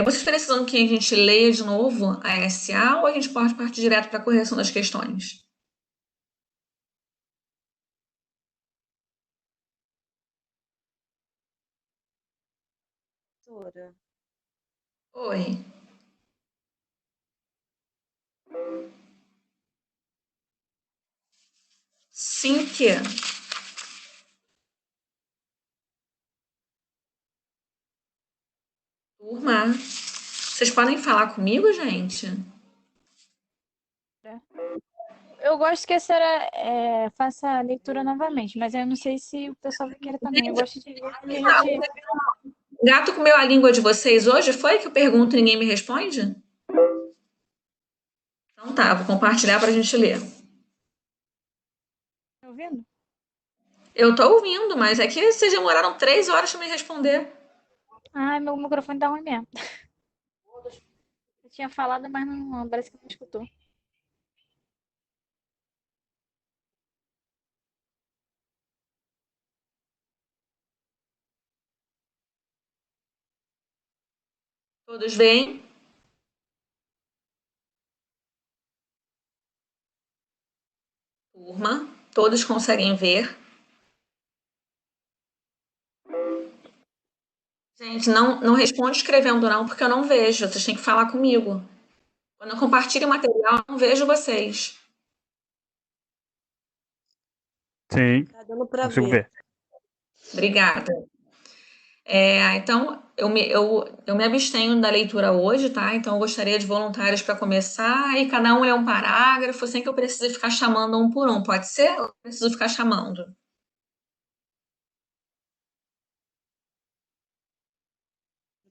Vocês precisam que a gente leia de novo a SA ou a gente pode partir direto para a correção das questões? Doutora, Oi. Cíntia. Turma. Vocês podem falar comigo, gente? Eu gosto que a senhora faça a leitura novamente, mas eu não sei se o pessoal vai querer também. Eu gosto de ver porque a gente. Gato comeu a língua de vocês hoje? Foi que eu pergunto e ninguém me responde? Então tá, vou compartilhar para a gente ler. Tá ouvindo? Eu tô ouvindo, mas é que vocês demoraram 3 horas para me responder. Ai, meu microfone tá ruim mesmo. Eu tinha falado, mas não, parece que não escutou. Todos veem? Turma, todos conseguem ver? Gente, não responde escrevendo não, porque eu não vejo. Vocês têm que falar comigo. Quando eu compartilho o material, eu não vejo vocês. Sim, tá dando para consigo ver. ver. Obrigada. Então, eu me abstenho da leitura hoje, tá? Então, eu gostaria de voluntários para começar e cada um lê um parágrafo, sem que eu precise ficar chamando um por um. Pode ser? Ou eu preciso ficar chamando?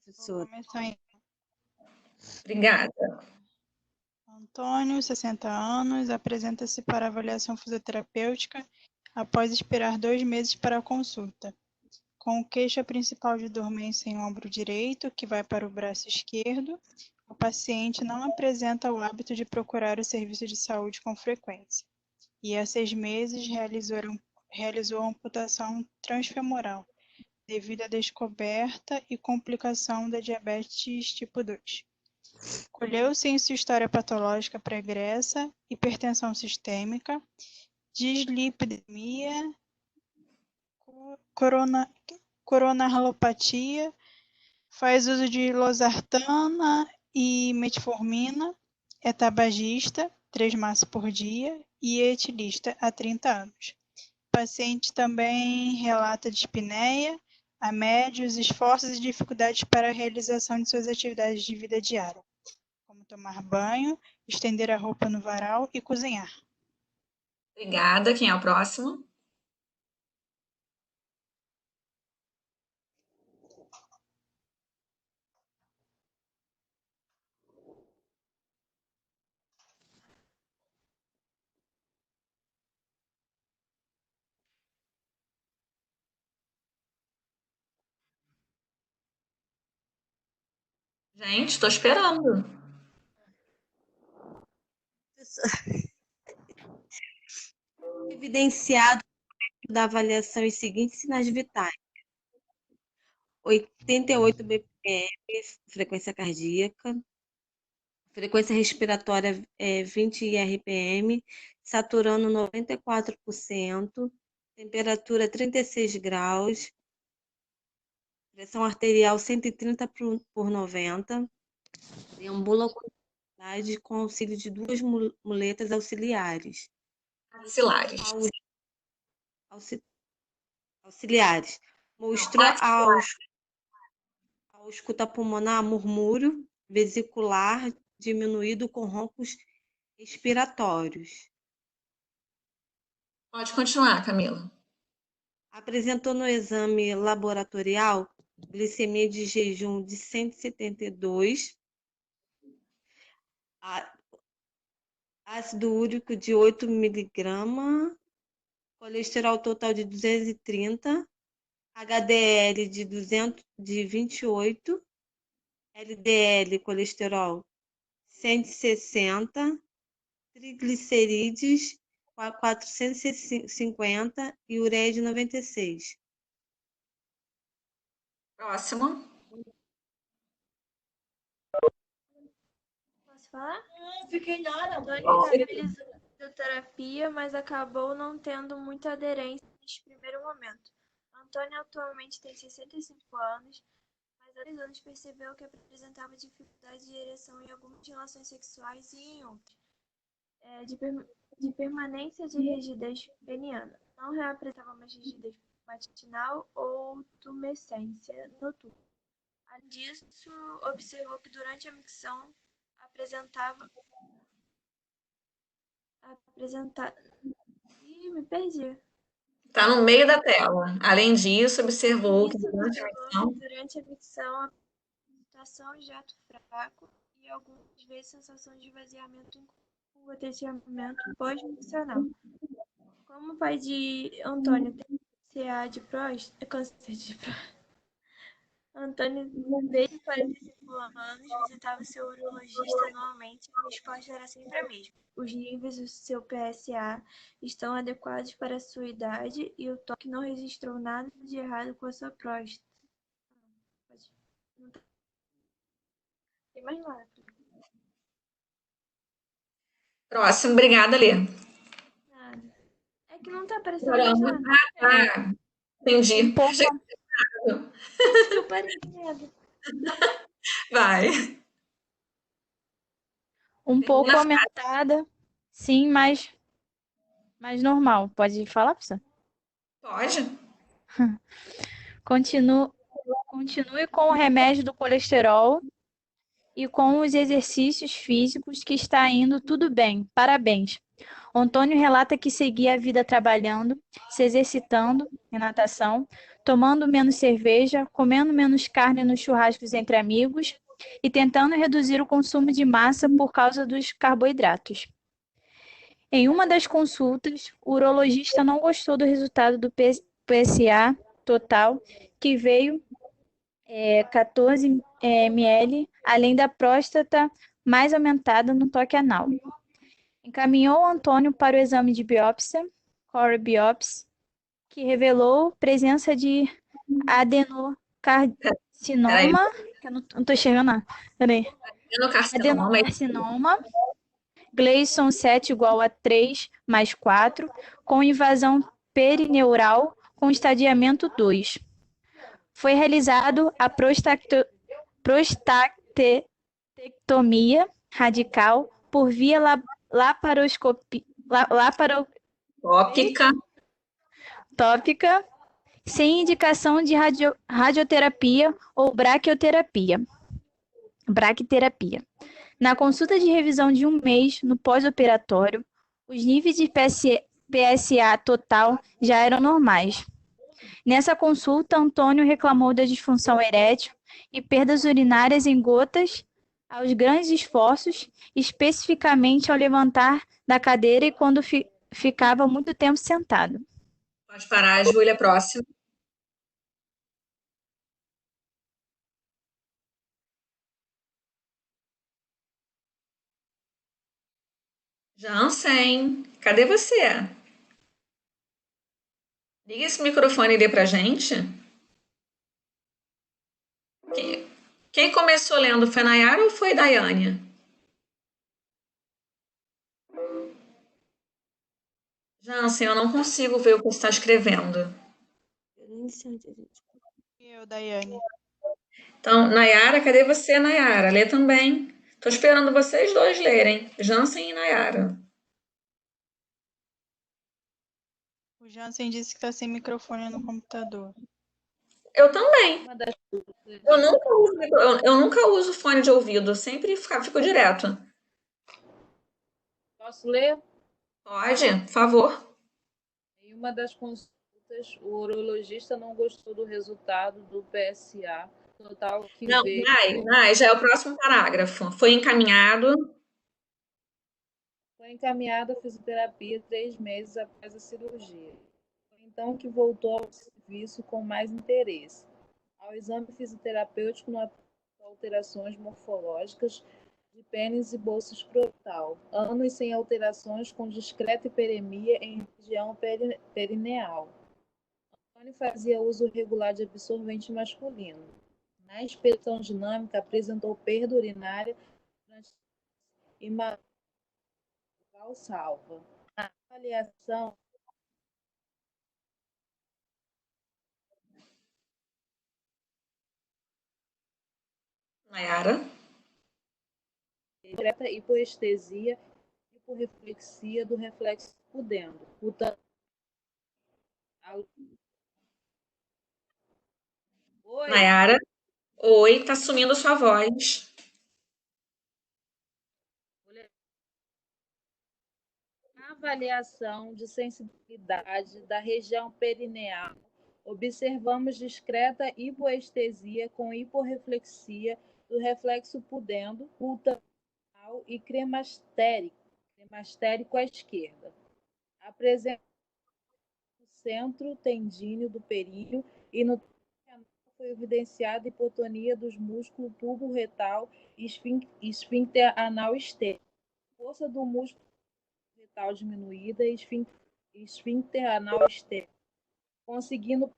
Professora, Vou começar então. Obrigada. Antônio, 60 anos, apresenta-se para avaliação fisioterapêutica após esperar 2 meses para a consulta. Com queixa principal de dormência em ombro direito, que vai para o braço esquerdo, o paciente não apresenta o hábito de procurar o serviço de saúde com frequência. E há 6 meses realizou a amputação transfemoral, devido à descoberta e complicação da diabetes tipo 2. Colheu-se em sua história patológica pregressa, hipertensão sistêmica, dislipidemia, coronarlopatia, faz uso de losartana e metformina, é tabagista, 3 maços por dia, e é etilista há 30 anos. paciente também relata dispneia, amédios, esforços e dificuldades para a realização de suas atividades de vida diária, como tomar banho, estender a roupa no varal e cozinhar. Obrigada. Quem é o próximo? Gente, estou esperando. Evidenciado da avaliação os seguintes sinais vitais: 88 BPM, frequência cardíaca, frequência respiratória 20 RPM, saturando 94%, temperatura 36 graus, pressão arterial 130 por 90, deambula com dificuldade com auxílio de duas muletas auxiliares. Axilares. Auxiliares. Mostrou ao escuta pulmonar murmúrio vesicular diminuído com roncos expiratórios. Pode continuar, Camila. Apresentou no exame laboratorial glicemia de jejum de 172, ácido úrico de 8 mg, colesterol total de 230, HDL de 28, LDL colesterol 160, triglicerídeos 450 e ureia de 96. Próximo. Posso falar? Antônio realizou fisioterapia, mas acabou não tendo muita aderência neste primeiro momento. Antônio atualmente tem 65 anos, mas há 10 anos percebeu que apresentava dificuldade de ereção em algumas relações sexuais e em outras. De permanência de rigidez peniana. Não reapresentava mais rigidez matinal ou tumescência noturna. Além disso, observou que durante a micção apresentava. Ih, me perdi. Está no meio da tela. Além disso, observou que durante a micção a situação de jato fraco e algumas vezes sensação de esvaziamento com goteamento pós-miccional. Como o pai de Antônio tem câncer de próstata, Antônio, desde 45 anos, visitava seu urologista anualmente e a resposta era sempre a mesma. Os níveis do seu PSA estão adequados para a sua idade e o toque não registrou nada de errado com a sua próstata. Não tem mais nada. Próximo. Obrigada, Lê. Nada. É que não tá aparecendo mais nada. Ah, entendi. Um pouco. Super nada. Vai. Um pouco aumentada, sim, mas normal. Pode falar, professor? Pode. Continue com o remédio do colesterol e com os exercícios físicos que está indo tudo bem. Parabéns. Antônio relata que seguia a vida trabalhando, se exercitando em natação, tomando menos cerveja, comendo menos carne nos churrascos entre amigos e tentando reduzir o consumo de massa por causa dos carboidratos. Em uma das consultas, o urologista não gostou do resultado do PSA total, que veio 14 ml, além da próstata mais aumentada no toque anal. Encaminhou Antônio para o exame de biópsia, core biopsy, que revelou presença de adenocarcinoma, que eu não estou chegando lá, peraí. Adenocarcinoma, Gleason 7 igual a 3 mais 4, com invasão perineural com estadiamento 2. Foi realizado a prostatectomia radical por via laparoscópica tópica, sem indicação de radioterapia ou braquiterapia. Na consulta de revisão de 1 mês no pós-operatório, os níveis de PSA total já eram normais. Nessa consulta, Antônio reclamou da disfunção erétil e perdas urinárias em gotas aos grandes esforços, especificamente ao levantar da cadeira e quando ficava muito tempo sentado. Pode parar, Júlia, próximo. Jansen, cadê você? Liga esse microfone e lê pra gente. Quem começou lendo foi Nayara ou foi Daiane? Jansen, eu não consigo ver o que você está escrevendo. Eu, Daiane. Então, Nayara, cadê você, Nayara? Lê também. Tô esperando vocês dois lerem, Jansen e Nayara. O Jansen disse que está sem microfone no computador. Eu também. Eu nunca uso fone de ouvido, eu sempre fico direto. Posso ler? Pode, por favor. Em uma das consultas, o urologista não gostou do resultado do PSA total que Não, veio. já é o próximo parágrafo. Foi encaminhada à fisioterapia 3 meses após a cirurgia. Foi então que voltou ao serviço com mais interesse. Ao exame fisioterapêutico não apresentou alterações morfológicas de pênis e bolsa escrotal. Anos sem alterações com discreta hiperemia em região perineal. Antônio fazia uso regular de absorvente masculino. Na inspeção dinâmica, apresentou perda urinária e salva. Na avaliação, Nayara. discreta hipoestesia e hiporreflexia do reflexo pudendo. Oi. Nayara. Oi, tá sumindo sua voz. Avaliação de sensibilidade da região perineal, observamos discreta hipoestesia com hiporreflexia do reflexo pudendo, ultrarenal e cremastérico à esquerda. Apresenta no centro tendíneo do períneo e no foi evidenciada hipotonia dos músculos tubo retal e esfíncter anal externo. Força do músculo retal diminuída e esfíncter anal externo, conseguindo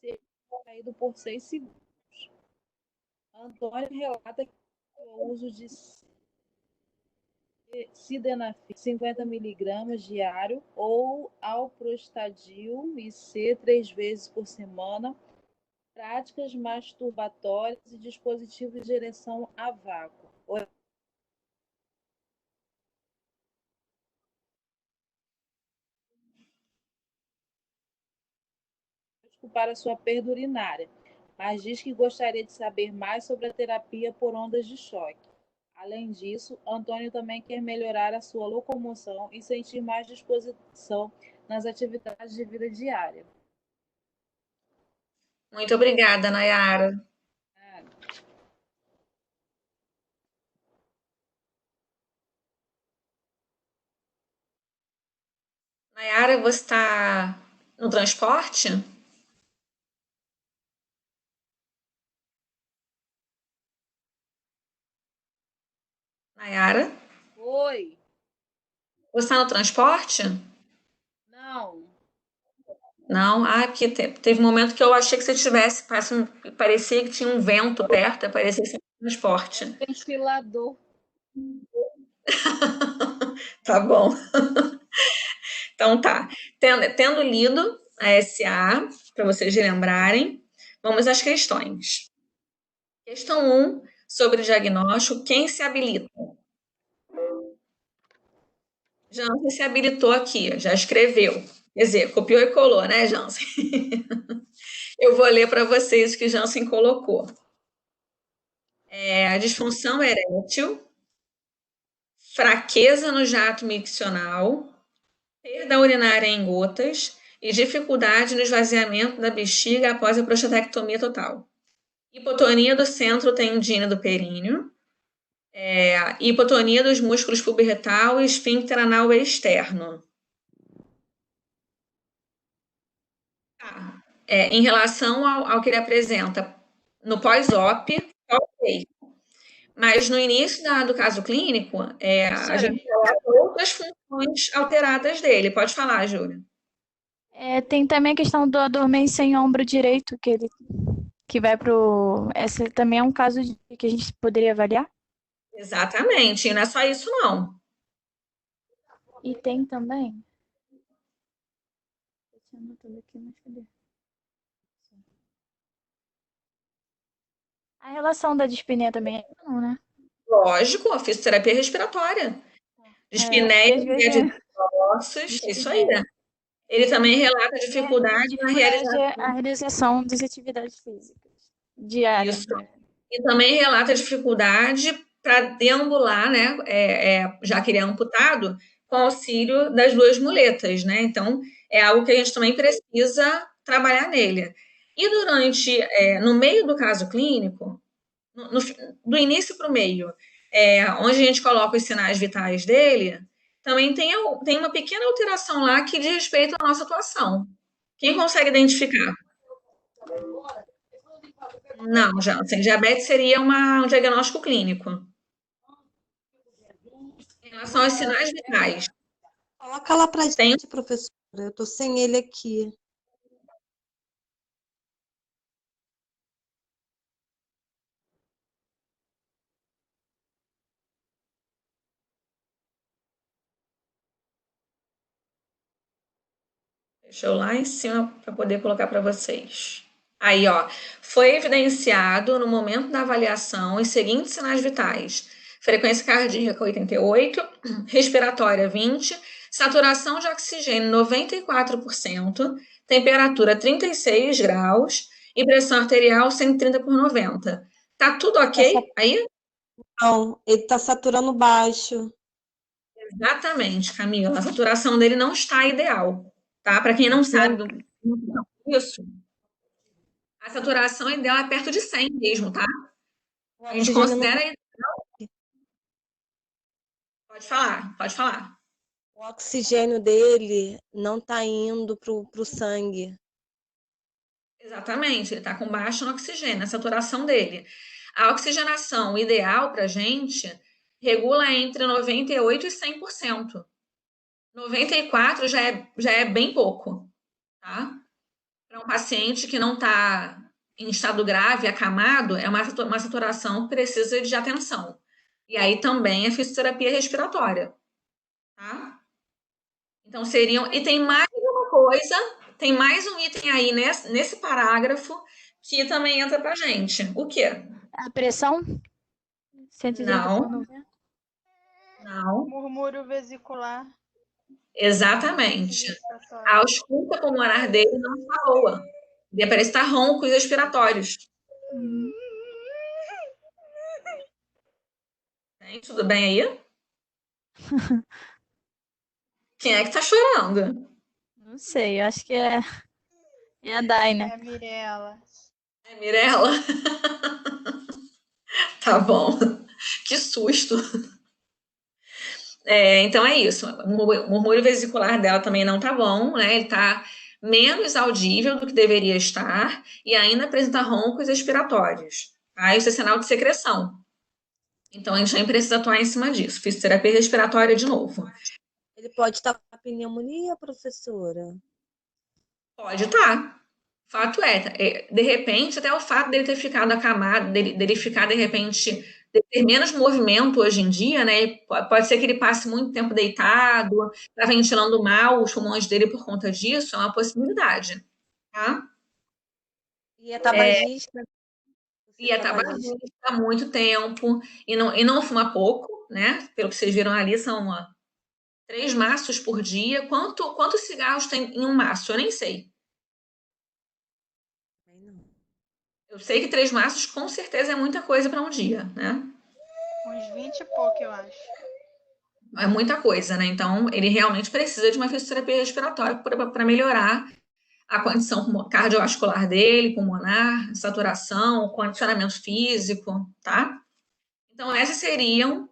ser saído por 6 segundos. Antônio relata que o uso de sildenafil 50 mg diário ou alprostadil IC 3 vezes por semana, práticas masturbatórias e dispositivos de ereção a vácuo. Para sua perda urinária, mas diz que gostaria de saber mais sobre a terapia por ondas de choque. Além disso, Antônio também quer melhorar a sua locomoção e sentir mais disposição nas atividades de vida diária. Muito obrigada, Nayara. Nayara, você está no transporte? Nayara? Oi. Você está no transporte? Não. Não? Ah, porque teve um momento que eu achei que você tivesse, parecia que tinha um vento perto, parecia que você estava no transporte. Ventilador. Tá bom. Então tá. Tendo lido a SA, para vocês lembrarem, vamos às questões. Questão 1, sobre o diagnóstico, quem se habilita? Já se habilitou aqui, já escreveu. Quer dizer, copiou e colou, né, Jansen? Eu vou ler para vocês o que Jansen colocou. A disfunção erétil, fraqueza no jato miccional, perda urinária em gotas e dificuldade no esvaziamento da bexiga após a prostatectomia total. Hipotonia do centro tendíneo do períneo, hipotonia dos músculos puberretal e esfíncter anal externo. Tá. Em relação ao que ele apresenta no pós-op, ok. Mas no início do caso clínico, a gente coloca outras funções alteradas dele. Pode falar, Júlia. Tem também a questão da dormência em ombro direito, que vai pro. Esse também é um caso que a gente poderia avaliar? Exatamente, e não é só isso, não. E tem também. Eu tinha anotado aqui, mas cadê? A relação da dispneia também é não, né? Lógico, a fisioterapia respiratória. Dispneia, porque às vezes de ossos, é isso aí, né? Ele também relata dificuldade na a realização das atividades físicas diárias. Isso. E também relata dificuldade para deambular, né? Já que ele é amputado, com auxílio das duas muletas, né? Então, é algo que a gente também precisa trabalhar nele. E no meio do caso clínico, do início para o meio, onde a gente coloca os sinais vitais dele, também tem uma pequena alteração lá que diz respeito à nossa atuação. Quem consegue identificar? Não, Jansen, diabetes seria um diagnóstico clínico. Em relação aos sinais vitais. Coloca lá pra gente, professora. Eu tô sem ele aqui. Deixa eu lá em cima para poder colocar para vocês. Aí, ó, foi evidenciado no momento da avaliação os seguintes sinais vitais: frequência cardíaca 88, respiratória 20, saturação de oxigênio 94%, temperatura 36 graus e pressão arterial 130/90. Tá tudo ok aí? Não, ele tá saturando baixo. Exatamente, Camila. A saturação dele não está ideal, tá? Para quem não sabe isso, a saturação ideal é perto de 100 mesmo, tá? A gente considera ideal. Pode falar, pode falar. O oxigênio dele não tá indo pro sangue. Exatamente, ele está com baixo no oxigênio, a saturação dele. A oxigenação ideal para a gente regula entre 98% e 100%. 94% já é bem pouco, tá? Para um paciente que não está em estado grave, acamado, é uma saturação que precisa de atenção. E aí também a fisioterapia respiratória, tá? Então seriam... E tem mais uma coisa, tem mais um item aí nesse parágrafo que também entra pra gente. O quê? A pressão? 130/90? Não. Murmúrio vesicular. Exatamente. A ausculta pulmonar dele não está boa. Ele parece estar roncos respiratórios. Tem tudo bem aí? Quem é que tá chorando? Não sei, eu acho que é a Dai, né? É a Mirella. É Mirella? Tá bom. Que susto. Então é isso. O murmúrio vesicular dela também não tá bom, né? Ele tá menos audível do que deveria estar e ainda apresenta roncos respiratórios. Tá? Isso é sinal de secreção. Então a gente também precisa atuar em cima disso. Fisioterapia respiratória de novo. Ele pode estar com pneumonia, professora? Pode estar. Fato de repente, até o fato dele ter ficado acamado, dele ficar, de repente, de ter menos movimento hoje em dia, né? Pode ser que ele passe muito tempo deitado, tá ventilando mal os pulmões dele por conta disso, é uma possibilidade, tá? E é tabagista? E é tabagista há muito tempo, e não fuma pouco, né? Pelo que vocês viram ali, são 3 maços por dia. Quantos cigarros tem em um maço? Eu nem sei. Eu sei que 3 maços com certeza é muita coisa para um dia, né? Uns 20 e pouco, eu acho. É muita coisa, né? Então, ele realmente precisa de uma fisioterapia respiratória para melhorar a condição cardiovascular dele, pulmonar, saturação, condicionamento físico, tá? Então, esses seriam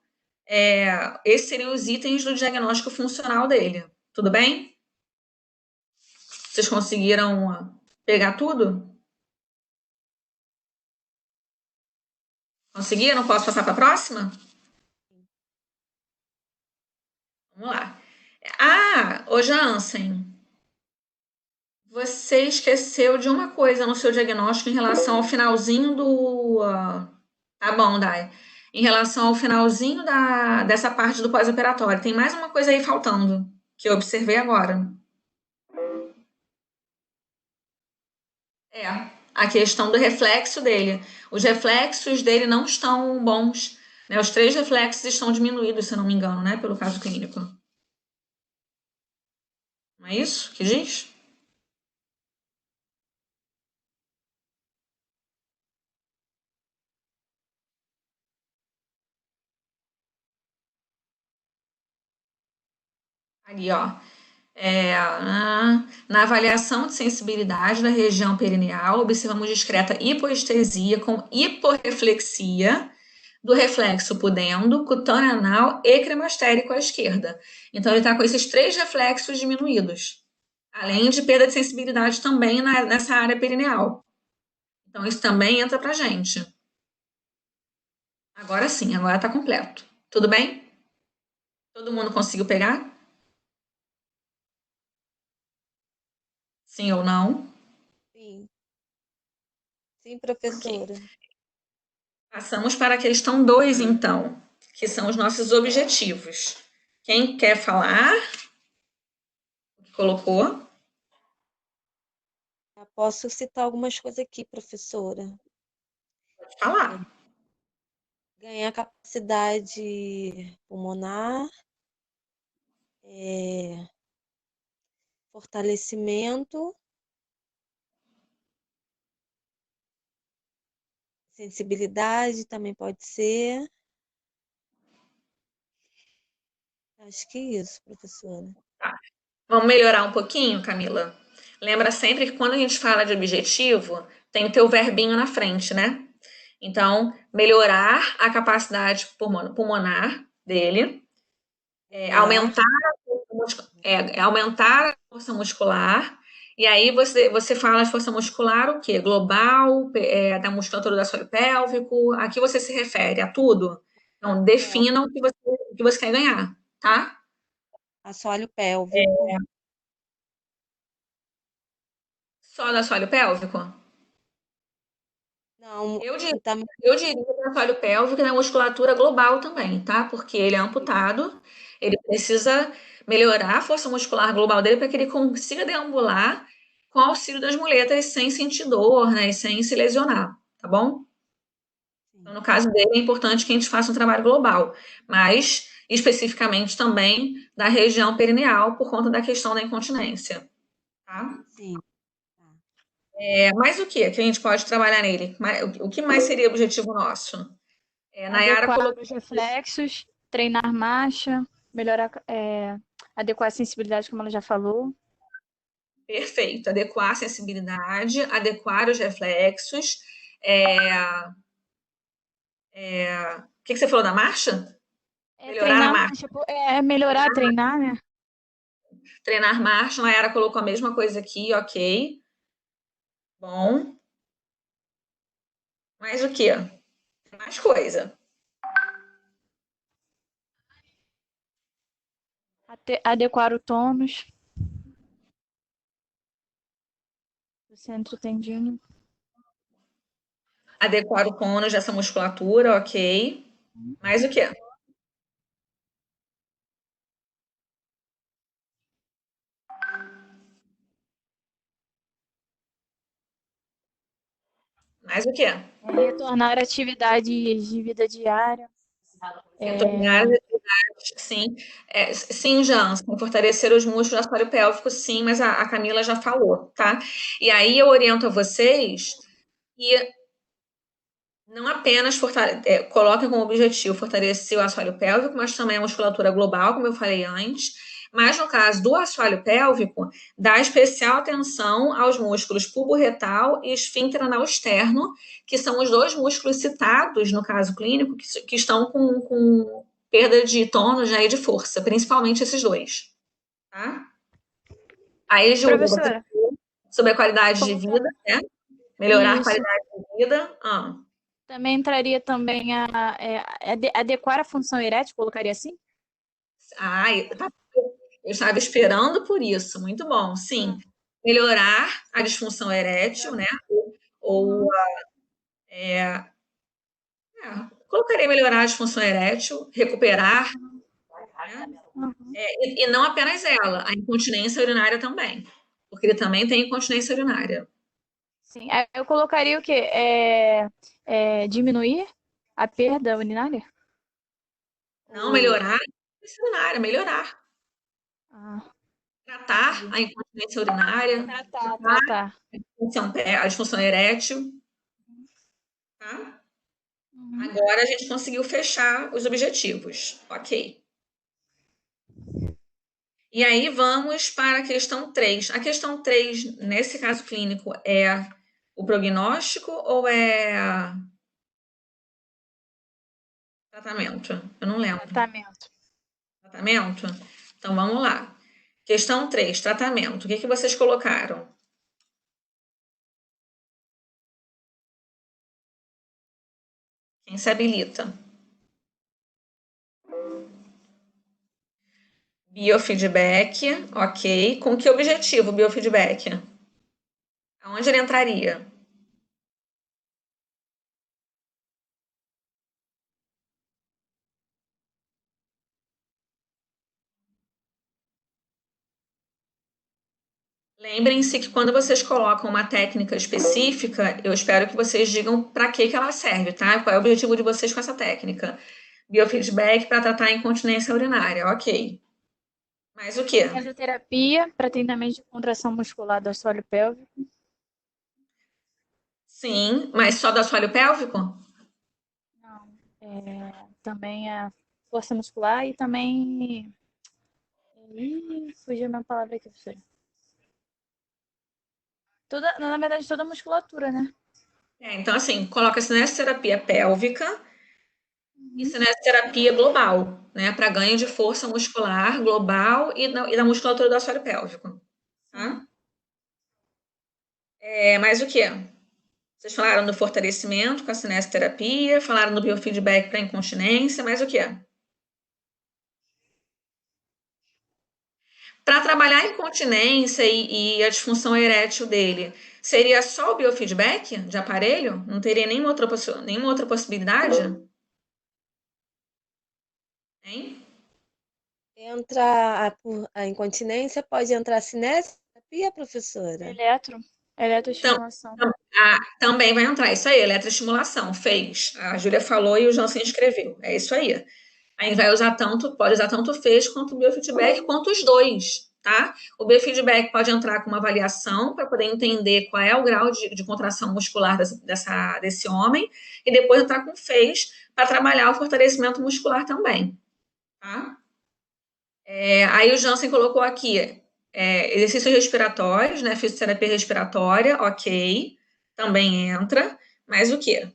os itens do diagnóstico funcional dele. Tudo bem? Vocês conseguiram pegar tudo? Conseguiram? Posso passar para a próxima? Vamos lá. Ô Jansen, você esqueceu de uma coisa no seu diagnóstico em relação ao finalzinho do. Tá bom, Dai. Em relação ao finalzinho dessa parte do pós-operatório. Tem mais uma coisa aí faltando, que eu observei agora. A questão do reflexo dele. Os reflexos dele não estão bons, né? Os 3 reflexos estão diminuídos, se eu não me engano, né? Pelo caso clínico. Não é isso que diz? Ali, ó. Na avaliação de sensibilidade da região perineal, observamos discreta hipoestesia com hiporreflexia do reflexo pudendo, cutâneo anal e cremastérico à esquerda. Então, ele está com esses 3 reflexos diminuídos, além de perda de sensibilidade também nessa área perineal. Então, isso também entra para a gente. Agora sim, agora está completo. Tudo bem? Todo mundo conseguiu pegar? Sim ou não? Sim. Sim, professora. Okay. Passamos para a questão 2, então, que são os nossos objetivos. Quem quer falar? O que colocou? Eu posso citar algumas coisas aqui, professora. Pode falar. Ganhar capacidade pulmonar, fortalecimento, sensibilidade também pode ser. Acho que é isso, professora. Tá. Vamos melhorar um pouquinho, Camila? Lembra sempre que quando a gente fala de objetivo, tem que ter o verbinho na frente, né? Então, melhorar a capacidade pulmonar dele, aumentar a força muscular. E aí você fala de força muscular o quê? Global, da musculatura do assoalho pélvico. Aqui você se refere a tudo. Então, defina o que você quer ganhar, tá? Assoalho pélvico. Só do assoalho pélvico? Não, Eu diria, também. eu diria do assoalho pélvico e da musculatura global também, tá? Porque ele é amputado, ele precisa melhorar a força muscular global dele para que ele consiga deambular com auxílio das muletas sem sentir dor, né? E sem se lesionar, tá bom? Então, no caso dele, é importante que a gente faça um trabalho global, mas especificamente também da região perineal por conta da questão da incontinência, tá? Sim. Mais o que a gente pode trabalhar nele? O que mais seria objetivo nosso? Nayara Adequar colocou os reflexos, treinar marcha, melhorar, adequar a sensibilidade, como ela já falou. perfeito, adequar a sensibilidade, adequar os reflexos. O que você falou da marcha? Melhorar a Treinar marcha. marcha, melhorar, treinar, né? Treinar marcha, a Nayara colocou a mesma coisa aqui, ok. Bom. Mais o quê? Mais coisa. Adequar o tônus do centro tendíneo. Adequar o tônus dessa musculatura, ok. Mais o quê? Mais o quê? Retornar a atividades de vida diária. Retornar às atividades, sim. Sim, Jansen, fortalecer os músculos do assoalho pélvico, sim, mas a Camila já falou, tá? E aí eu oriento a vocês que não apenas coloquem como objetivo fortalecer o assoalho pélvico, mas também a musculatura global, como eu falei antes. Mas no caso do assoalho pélvico, dá especial atenção aos músculos pubo-retal e esfíncter anal externo, que são os dois músculos citados no caso clínico, que estão com perda de tônus, né, e de força, principalmente esses dois. Tá? Aí, Júlia, você Professora, falou sobre a qualidade de vida, né? Melhorar a isso. qualidade de vida. Também entraria também adequar a função erétil, colocaria assim? Eu estava esperando por isso. Muito bom. Sim. Melhorar a disfunção erétil, né? Ou colocaria melhorar a disfunção erétil, recuperar, né? E não apenas ela, a incontinência urinária também. Porque ele também tem incontinência urinária. Sim. Aí eu colocaria o quê? Diminuir a perda urinária? Não melhorar a incontinência urinária, melhorar. Tratar a incontinência urinária, Tratar. a disfunção erétil. Tá? Agora a gente conseguiu fechar os objetivos. Ok. E aí vamos para a questão 3. A questão 3, nesse caso clínico, é o prognóstico ou é tratamento? Eu não lembro. Tratamento? Então vamos lá. Questão 3, tratamento. O que vocês colocaram? Quem se habilita? Biofeedback, ok. Com que objetivo o biofeedback? Aonde ele entraria? Lembrem-se que quando vocês colocam uma técnica específica, eu espero que vocês digam para que ela serve, tá? Qual é o objetivo de vocês com essa técnica? Biofeedback para tratar a incontinência urinária, ok. Mais o quê? Fisioterapia para treinamento de contração muscular do assoalho pélvico. Sim, mas só do assoalho pélvico? Não. Também a força muscular e também. Fugiu a minha palavra aqui, professora. Na verdade, toda a musculatura, né? Então, assim, coloca cinesioterapia pélvica e cinesioterapia global, né? Para ganho de força muscular global e da musculatura do assoalho pélvico. Tá? Mais o quê? Vocês falaram do fortalecimento com a cinesioterapia, falaram do biofeedback para incontinência, mais o quê? Para trabalhar a incontinência e a disfunção erétil dele, seria só o biofeedback de aparelho? Não teria nenhuma outra possibilidade? Hein? Entra a incontinência, pode entrar a cinesioterapia, professora? Eletroestimulação. Também vai entrar, isso aí, eletroestimulação, fez. A Júlia falou e o Jansen escreveu, é isso aí. Aí vai usar pode usar tanto fez quanto o biofeedback, quanto os dois, tá? O biofeedback pode entrar com uma avaliação para poder entender qual é o grau de contração muscular desse homem, e depois entrar com fez para trabalhar o fortalecimento muscular também, tá? Aí o Jansen colocou aqui exercícios respiratórios, né? Fisioterapia respiratória, ok, também entra, mas o quê?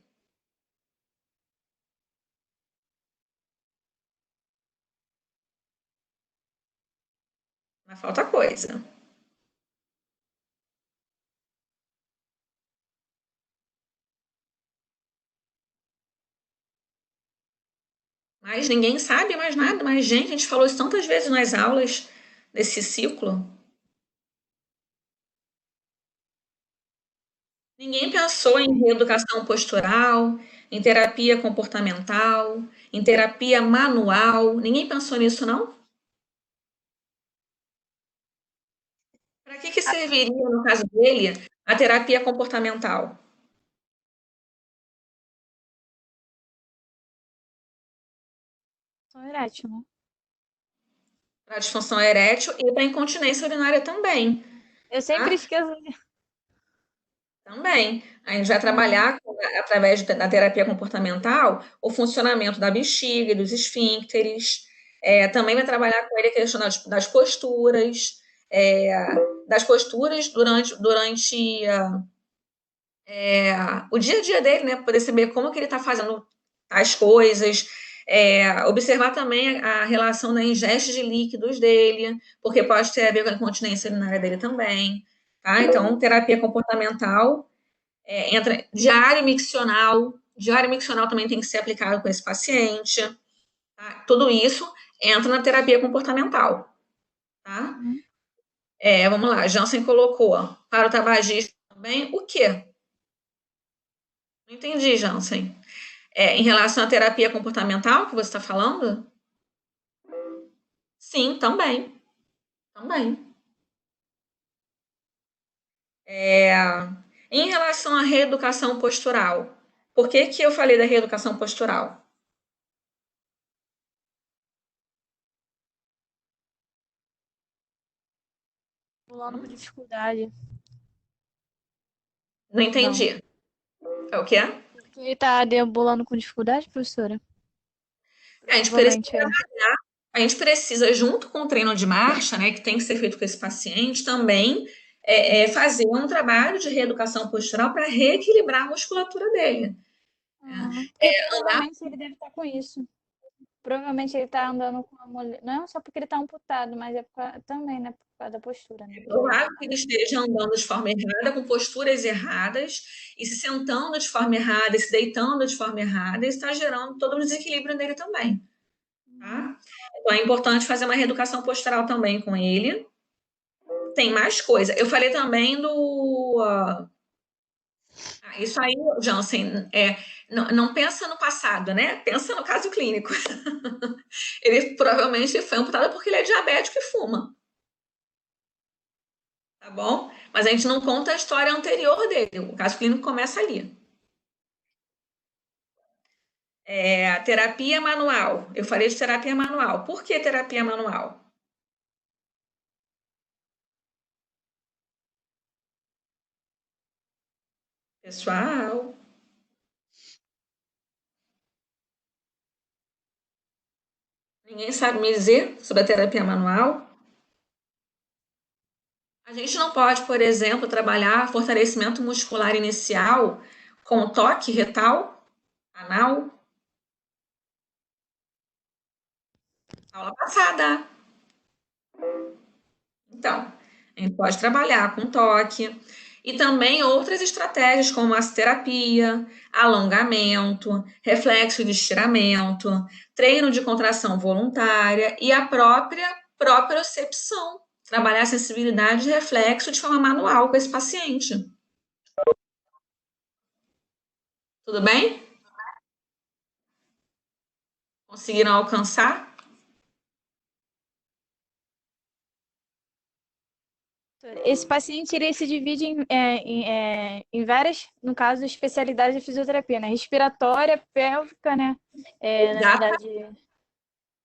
Mas falta coisa. Mas ninguém sabe mais nada, mas gente, a gente falou isso tantas vezes nas aulas desse ciclo. Ninguém pensou em reeducação postural, em terapia comportamental, em terapia manual. Ninguém pensou nisso, não? Para que serviria, no caso dele, a terapia comportamental? erétil, né? Para disfunção erétil e para incontinência urinária também, Eu sempre tá? esqueço. Também. A gente vai trabalhar através da terapia comportamental o funcionamento da bexiga e dos esfíncteres. Também vai trabalhar com ele a questão das posturas, durante o dia a dia dele, né? Poder saber como que ele está fazendo as coisas, observar também a relação da ingesta de líquidos dele, porque pode ter a ver com a incontinência urinária dele também, tá? Então, terapia comportamental, entra diário miccional. Diário miccional também tem que ser aplicado com esse paciente, tá? Tudo isso entra na terapia comportamental, tá? Vamos lá, Jansen colocou para o tabagismo também o quê? Não entendi, Jansen. Em relação à terapia comportamental que você está falando? Sim, também. Também. Em relação à reeducação postural, por que que eu falei da reeducação postural? Pulando com dificuldade. Não entendi. É o quê? Porque ele tá deambulando com dificuldade, professora? A gente precisa Provavelmente é. A gente precisa, junto com o treino de marcha, né, que tem que ser feito com esse paciente, também fazer um trabalho de reeducação postural para reequilibrar a musculatura dele. Provavelmente ele deve estar com isso. Provavelmente ele tá andando com a mulher. Não só porque ele tá amputado, mas também, né? Por causa da postura, né? É provável que ele esteja andando de forma errada, com posturas erradas, e se sentando de forma errada, e se deitando de forma errada, e está gerando todo um desequilíbrio nele também. Tá? Então é importante fazer uma reeducação postural também com ele. Tem mais coisa. Eu falei também do. Isso aí, Jansen, não pensa no passado, né? Pensa no caso clínico. Ele provavelmente foi amputado porque ele é diabético e fuma. Tá bom? Mas a gente não conta a história anterior dele. O caso clínico começa ali. A terapia manual. Eu falei de terapia manual. Por que terapia manual? Pessoal. Ninguém sabe me dizer sobre a terapia manual? A gente não pode, por exemplo, trabalhar fortalecimento muscular inicial com toque retal, anal? Aula passada. Então, a gente pode trabalhar com toque e também outras estratégias como massoterapia, alongamento, reflexo de estiramento, treino de contração voluntária e a própria propriocepção. Trabalhar a sensibilidade de reflexo de forma manual com esse paciente. Tudo bem? Conseguiram alcançar? Esse paciente ele se divide em várias, no caso, especialidades de fisioterapia, né? Respiratória, pélvica, né? Na verdade.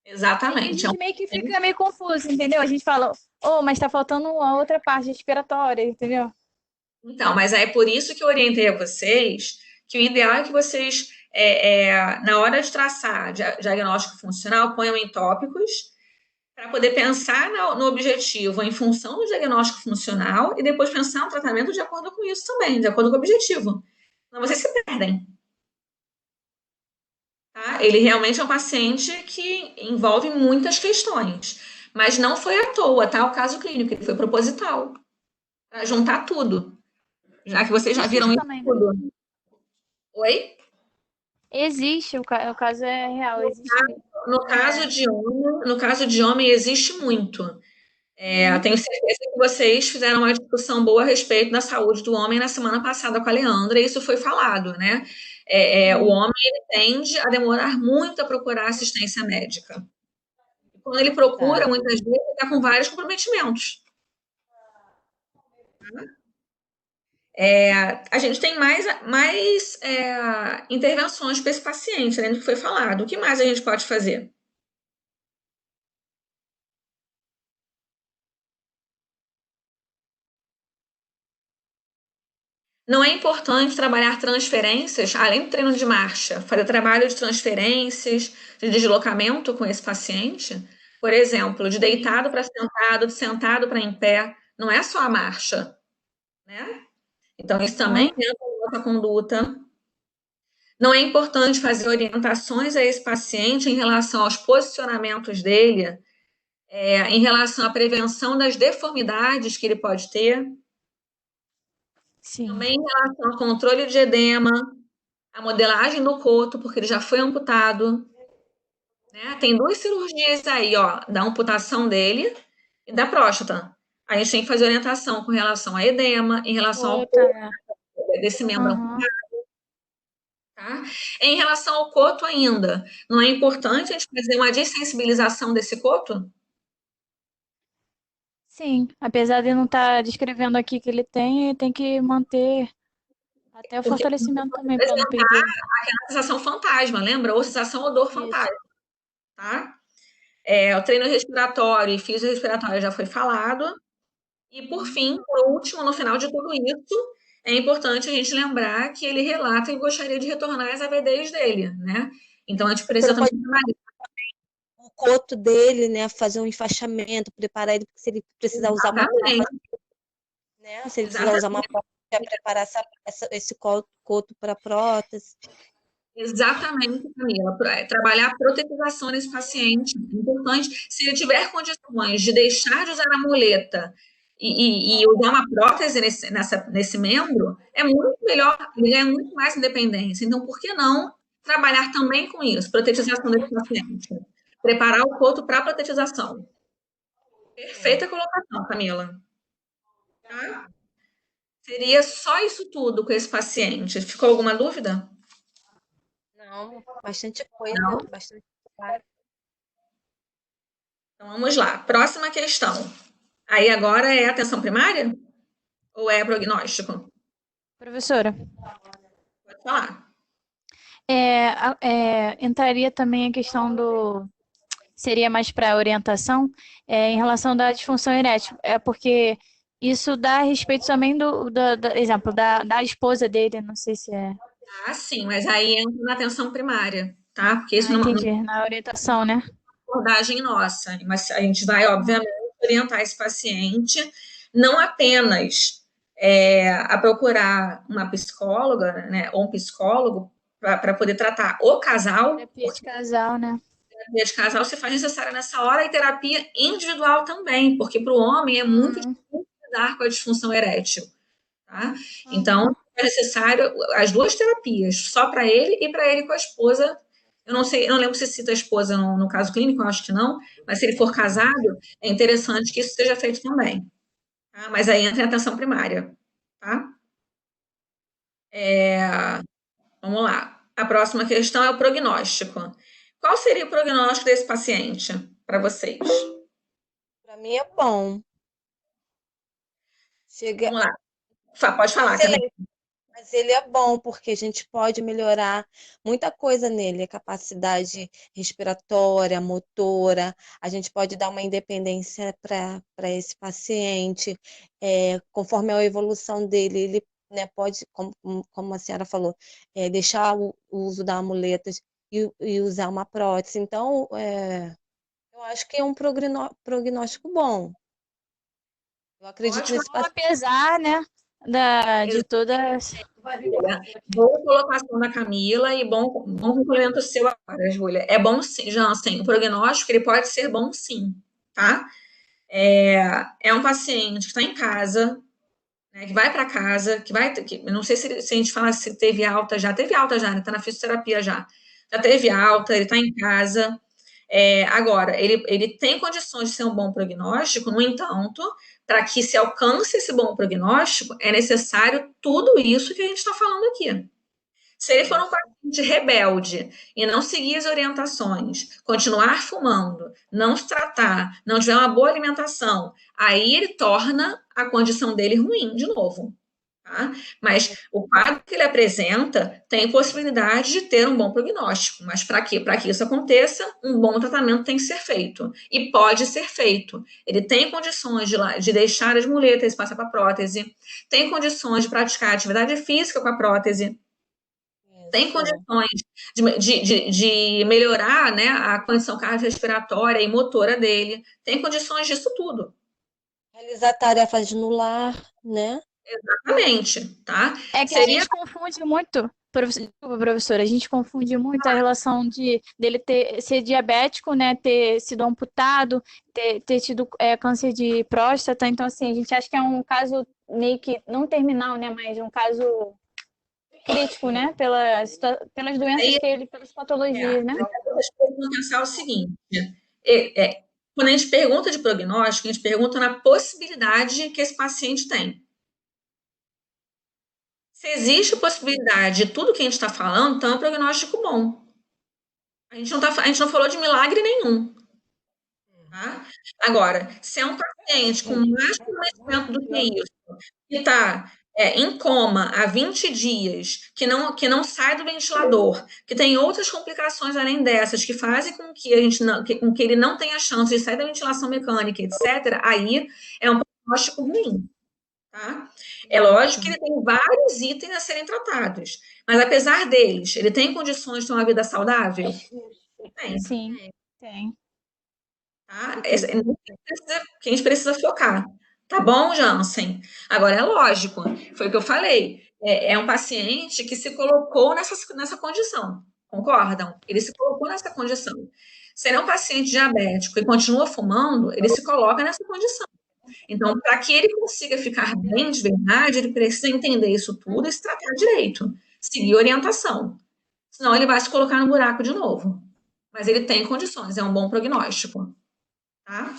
Exatamente. A gente meio que fica meio confuso, entendeu? A gente fala, mas tá faltando a outra parte respiratória, entendeu? Então, mas é por isso que eu orientei a vocês que o ideal é que vocês, na hora de traçar diagnóstico funcional, ponham em tópicos para poder pensar no objetivo em função do diagnóstico funcional e depois pensar no tratamento de acordo com isso também, de acordo com o objetivo. Senão vocês se perdem. Tá? Ele realmente é um paciente que envolve muitas questões, mas não foi à toa, tá? O caso clínico, ele foi proposital, para juntar tudo. Já que vocês já viram isso tudo. Oi? Existe, o caso é real, existe. No caso de homem, existe muito. Tenho certeza que vocês fizeram uma discussão boa a respeito da saúde do homem na semana passada com a Leandra, e isso foi falado, né? O homem ele tende a demorar muito a procurar assistência médica. Quando ele procura, muitas vezes, ele está com vários comprometimentos. A gente tem mais intervenções para esse paciente, além do que foi falado. O que mais a gente pode fazer? Não é importante trabalhar transferências, além do treino de marcha, fazer trabalho de transferências, de deslocamento com esse paciente? Por exemplo, de deitado para sentado, de sentado para em pé. Não é só a marcha, né? Então, isso também entra na nossa conduta. Não é importante fazer orientações a esse paciente em relação aos posicionamentos dele, em relação à prevenção das deformidades que ele pode ter. Sim. Também em relação ao controle de edema, a modelagem do coto, porque ele já foi amputado. Né? Tem 2 cirurgias aí, ó, da amputação dele e da próstata. A gente tem que fazer orientação com relação a edema, em relação ao coto, desse membro amputado. Tá? Em relação ao coto ainda, não é importante a gente fazer uma dessensibilização desse coto? Sim, apesar de não estar descrevendo aqui que ele tem que manter até o Porque fortalecimento também, para não perder. aquela sensação fantasma, lembra? Ou sensação odor fantasma, tá? O treino respiratório e fisiorrespiratório já foi falado. E, por fim, por último, no final de tudo isso, é importante a gente lembrar que ele relata que gostaria de retornar às AVDs dele, né? Então, a gente precisa também trabalhar o coto dele, né? Fazer um enfaixamento, preparar ele, porque se ele precisar usar uma prótese, né? Se ele precisar usar uma prótese, preparar esse coto para prótese. Exatamente, Camila. Trabalhar a protetização nesse paciente. É importante, se ele tiver condições de deixar de usar a muleta e usar uma prótese nesse membro, é muito melhor, ele ganha muito mais independência. Então, por que não trabalhar também com isso? Protetização desse paciente. Preparar o coto para a protetização. Perfeita colocação, Camila. Tá? Seria só isso tudo com esse paciente. Ficou alguma dúvida? Não, bastante coisa, bastante claro. Então, vamos lá. Próxima questão. Aí agora é atenção primária? Ou é prognóstico? Professora. Pode falar. Entraria também a questão do... Seria mais para orientação em relação da disfunção erétil. Porque isso dá a respeito também exemplo, da esposa dele, não sei se é... Ah, sim, mas aí entra na atenção primária, tá? Porque isso entendi, na orientação, né? Abordagem nossa, mas a gente vai, obviamente, orientar esse paciente não apenas a procurar uma psicóloga, né, ou um psicólogo para poder tratar o casal. Terapia de casal, né? Terapia de casal se faz necessária nessa hora e terapia individual também, porque para o homem é muito difícil lidar com a disfunção erétil, tá? Então, é necessário as 2 terapias, só para ele e para ele com a esposa. Eu não sei, eu não lembro se cita a esposa no caso clínico, eu acho que não, mas se ele for casado, é interessante que isso seja feito também. Tá? Mas aí entra em atenção primária, tá? Vamos lá. A próxima questão é o prognóstico. Qual seria o prognóstico desse paciente para vocês? Para mim é bom. Vamos lá. Pode falar, Camila. Mas ele é bom, porque a gente pode melhorar muita coisa nele, a capacidade respiratória, motora, a gente pode dar uma independência para esse paciente, conforme a evolução dele, ele, né, pode, como a senhora falou, deixar o uso da amuletas e usar uma prótese. Então, eu acho que é um prognóstico bom. Eu acredito nesse paciente. Apesar, né? De todas. Boa colocação da Camila e bom complemento seu agora, Júlia. É bom sim, Jansen, o prognóstico ele pode ser bom sim, tá? É um paciente que está em casa, né, que vai para casa, não sei se a gente fala se teve alta já, né? Está na fisioterapia já teve alta, ele está em casa. Agora, ele tem condições de ser um bom prognóstico, no entanto, para que se alcance esse bom prognóstico, é necessário tudo isso que a gente está falando aqui. Se ele for um paciente rebelde e não seguir as orientações, continuar fumando, não se tratar, não tiver uma boa alimentação, aí ele torna a condição dele ruim de novo. tá? Mas o quadro que ele apresenta tem possibilidade de ter um bom prognóstico. Mas para quê? Para que isso aconteça, um bom tratamento tem que ser feito. E pode ser feito. Ele tem condições de deixar as muletas e passar para prótese, tem condições de praticar atividade física com a prótese, tem condições de melhorar, né, a condição cardiorrespiratória e motora dele, tem condições disso tudo. Realizar tarefas no lar, né? Exatamente, tá? É que a gente confunde muito, desculpa, professora, a gente confunde muito a relação dele ser diabético, né, ter sido amputado, ter tido câncer de próstata. Então, assim, a gente acha que é um caso meio que, não terminal, né, mas um caso crítico, né, pelas doenças pelas patologias, né? As pessoas vão pensar o seguinte, quando a gente pergunta de prognóstico, a gente pergunta na possibilidade que esse paciente tem. Se existe possibilidade de tudo que a gente está falando, então é um prognóstico bom. A gente não falou de milagre nenhum. Tá? Agora, se é um paciente com mais conhecimento do que isso, que está em coma há 20 dias, que não sai do ventilador, que tem outras complicações além dessas, que fazem com que, com que ele não tenha chance de sair da ventilação mecânica, etc., aí é um prognóstico ruim. Tá? É lógico que ele tem vários itens a serem tratados, mas apesar deles, ele tem condições de ter uma vida saudável? Tem. Sim, tem. Tá? Que a gente precisa focar. Tá bom, Jansen? Agora, é lógico, foi o que eu falei. É um paciente que se colocou nessa condição, concordam? Ele se colocou nessa condição. Se ele é um paciente diabético e continua fumando, ele se coloca nessa condição. Então, para que ele consiga ficar bem de verdade, ele precisa entender isso tudo e se tratar direito, seguir orientação. Senão, ele vai se colocar no buraco de novo. Mas ele tem condições, é um bom prognóstico. Tá?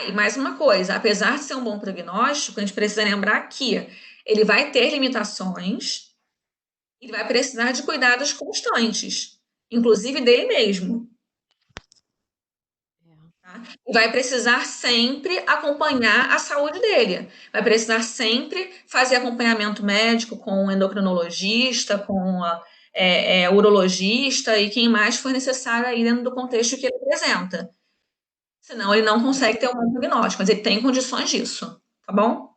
E mais uma coisa, apesar de ser um bom prognóstico, a gente precisa lembrar que ele vai ter limitações, ele vai precisar de cuidados constantes, inclusive dele mesmo. Tá? E vai precisar sempre acompanhar a saúde dele, vai precisar sempre fazer acompanhamento médico com um endocrinologista, com urologista e quem mais for necessário aí dentro do contexto que ele apresenta. Senão ele não consegue ter um bom prognóstico, mas ele tem condições disso, tá bom?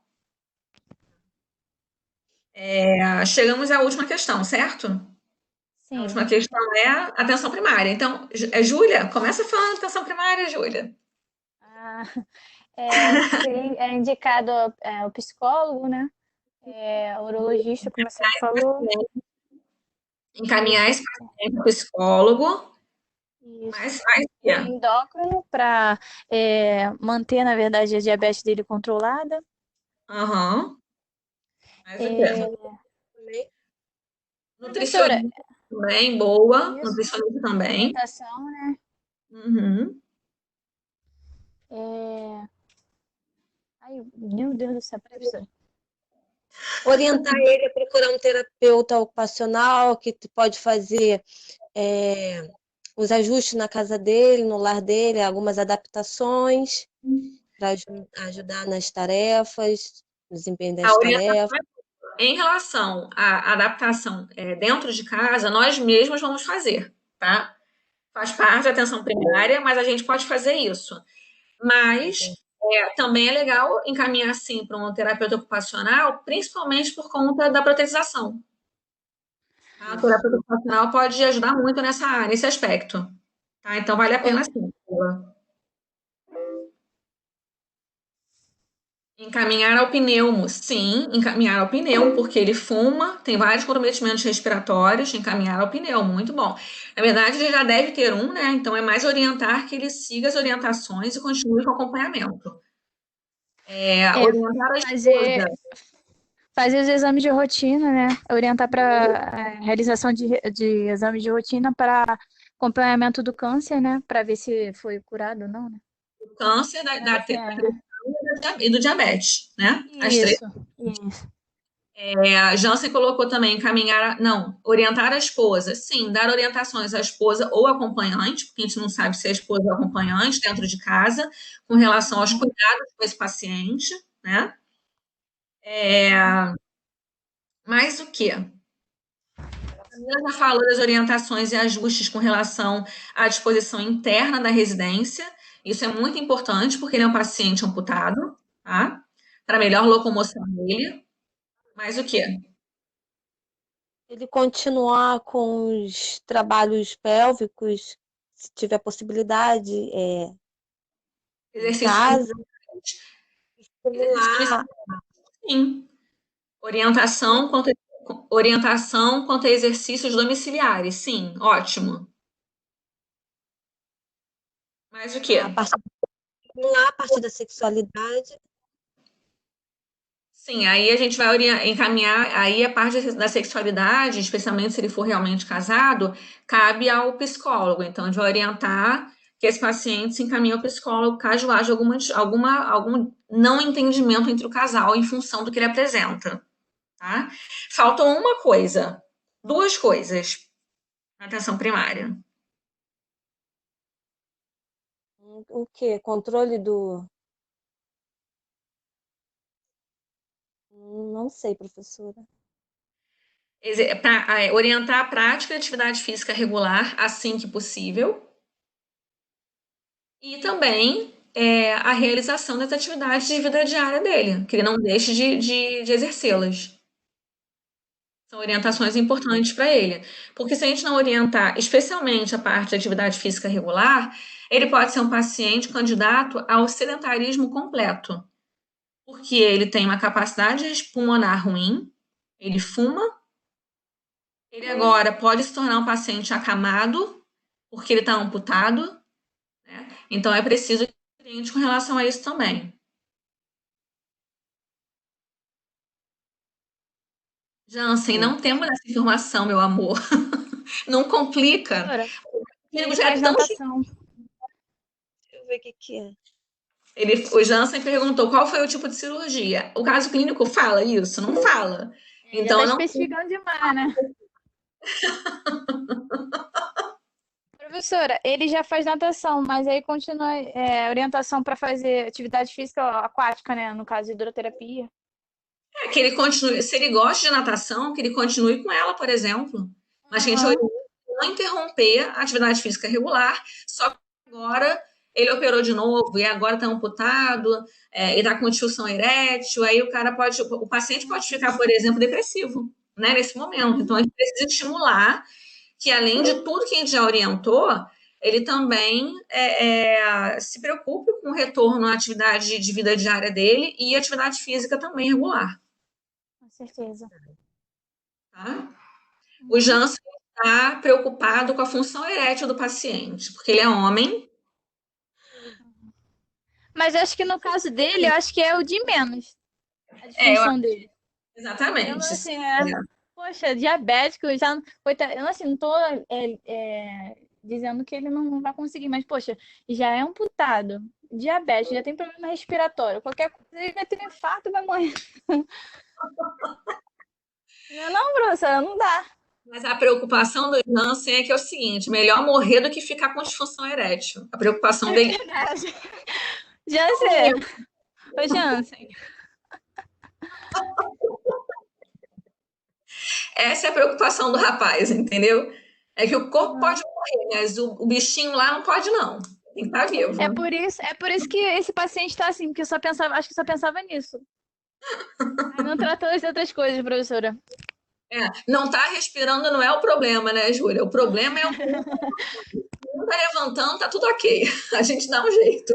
Chegamos à última questão, certo? Sim. A última questão é atenção primária. Então, Júlia, começa falando de atenção primária, Júlia. É indicado o psicólogo, né? O urologista, como você falou. Encaminhar esse paciente para o psicólogo. Mas endócrino para manter, na verdade, a diabetes dele controlada. Nutricionista também, boa. Isso. Nutricionista também. Alimentação, né? Ai, meu Deus do céu, professora. Orientar ele a procurar um terapeuta ocupacional que pode fazer os ajustes na casa dele, no lar dele, algumas adaptações para ajudar nas tarefas, no desempenho das tarefas. Em relação à adaptação dentro de casa, nós mesmos vamos fazer, tá? Faz parte da atenção primária, mas a gente pode fazer isso. Mas também é legal encaminhar, sim, para um terapeuta ocupacional, principalmente por conta da protetização. A terapeuta ocupacional pode ajudar muito nesse aspecto. Tá? Então, vale a pena, sim. Encaminhar ao pneumo, sim, encaminhar ao pneumo, porque ele fuma, tem vários comprometimentos respiratórios, encaminhar ao pneumo, muito bom. Na verdade, ele já deve ter um, né? Então, é mais orientar que ele siga as orientações e continue com o acompanhamento. Orientar a esposa. Fazer os exames de rotina, né? Orientar para realização de exames de rotina para acompanhamento do câncer, né? Para ver se foi curado ou não, né? O câncer e do diabetes, né? Isso. A Jansen colocou também orientar a esposa. Sim, dar orientações à esposa ou acompanhante, porque a gente não sabe se é a esposa ou acompanhante dentro de casa, com relação aos cuidados com esse paciente, né? Mais o quê? Já falou das orientações e ajustes com relação à disposição interna da residência. Isso é muito importante, porque ele é um paciente amputado, tá? Para melhor locomoção dele. Mais o quê? Ele continuar com os trabalhos pélvicos, se tiver possibilidade, em Exercícios casa, exercícios, estimular. sim. Orientação quanto a exercícios domiciliares, sim, ótimo. Mais o quê? Estimular a parte da sexualidade. Sim, aí a gente vai encaminhar, aí a parte da sexualidade, especialmente se ele for realmente casado, cabe ao psicólogo. Então, a gente vai orientar que esse paciente se encaminhe ao psicólogo caso haja algum não entendimento entre o casal em função do que ele apresenta, tá? Falta uma coisa, duas coisas na atenção primária. O quê? Controle do... Não sei, professora. Orientar a prática de atividade física regular assim que possível e também a realização das atividades de vida diária dele, que ele não deixe de exercê-las. São orientações importantes para ele, porque se a gente não orientar, especialmente a parte de atividade física regular, ele pode ser um paciente candidato ao sedentarismo completo, porque ele tem uma capacidade pulmonar ruim, ele fuma. Ele agora pode se tornar um paciente acamado, porque ele está amputado, né? Então é preciso que oriente com relação a isso também. Jansen, não temos essa informação, meu amor. Não complica. Ele Já é faz tão... natação. Deixa eu ver o que é. O Jansen perguntou qual foi o tipo de cirurgia. O caso clínico fala isso? Não fala. Então, já tá não... especificando demais, né? Professora, ele já faz natação, mas aí continua orientação para fazer atividade física aquática, né? No caso, hidroterapia. que ele continue, se ele gosta de natação, que ele continue com ela, por exemplo. Mas que a gente orienta não interromper a atividade física regular, só que agora ele operou de novo e agora está amputado, e está com disfunção erétil, aí o paciente pode ficar, por exemplo, depressivo, né, nesse momento. Então a gente precisa estimular que, além de tudo que a gente já orientou, ele também se preocupe com o retorno à atividade de vida diária dele e atividade física também regular. Com certeza. Tá? O Jansen está preocupado com a função erétil do paciente, porque ele é homem. Mas eu acho que no caso dele, eu acho que é o de menos. A disfunção dele. Exatamente. Eu, assim, poxa, diabético, já, eu assim, não tô dizendo que ele não vai conseguir, mas, poxa, já é amputado, diabético, já tem problema respiratório, qualquer coisa, ele vai ter infarto, vai morrer. Não, professora, não dá. Mas a preocupação do Jansen é que é o seguinte, melhor morrer do que ficar com disfunção erétil. A preocupação dele... Verdade. Jansen, ô Jansen. Essa é a preocupação do rapaz, entendeu? É que o corpo pode morrer, mas o bichinho lá não pode, não. Tem que estar vivo. É por isso que esse paciente está assim, porque acho que só pensava nisso. Aí não tratou as outras coisas, professora. Não tá respirando não é o problema, né, Júlia? O problema é o não tá levantando, tá tudo ok. A gente dá um jeito.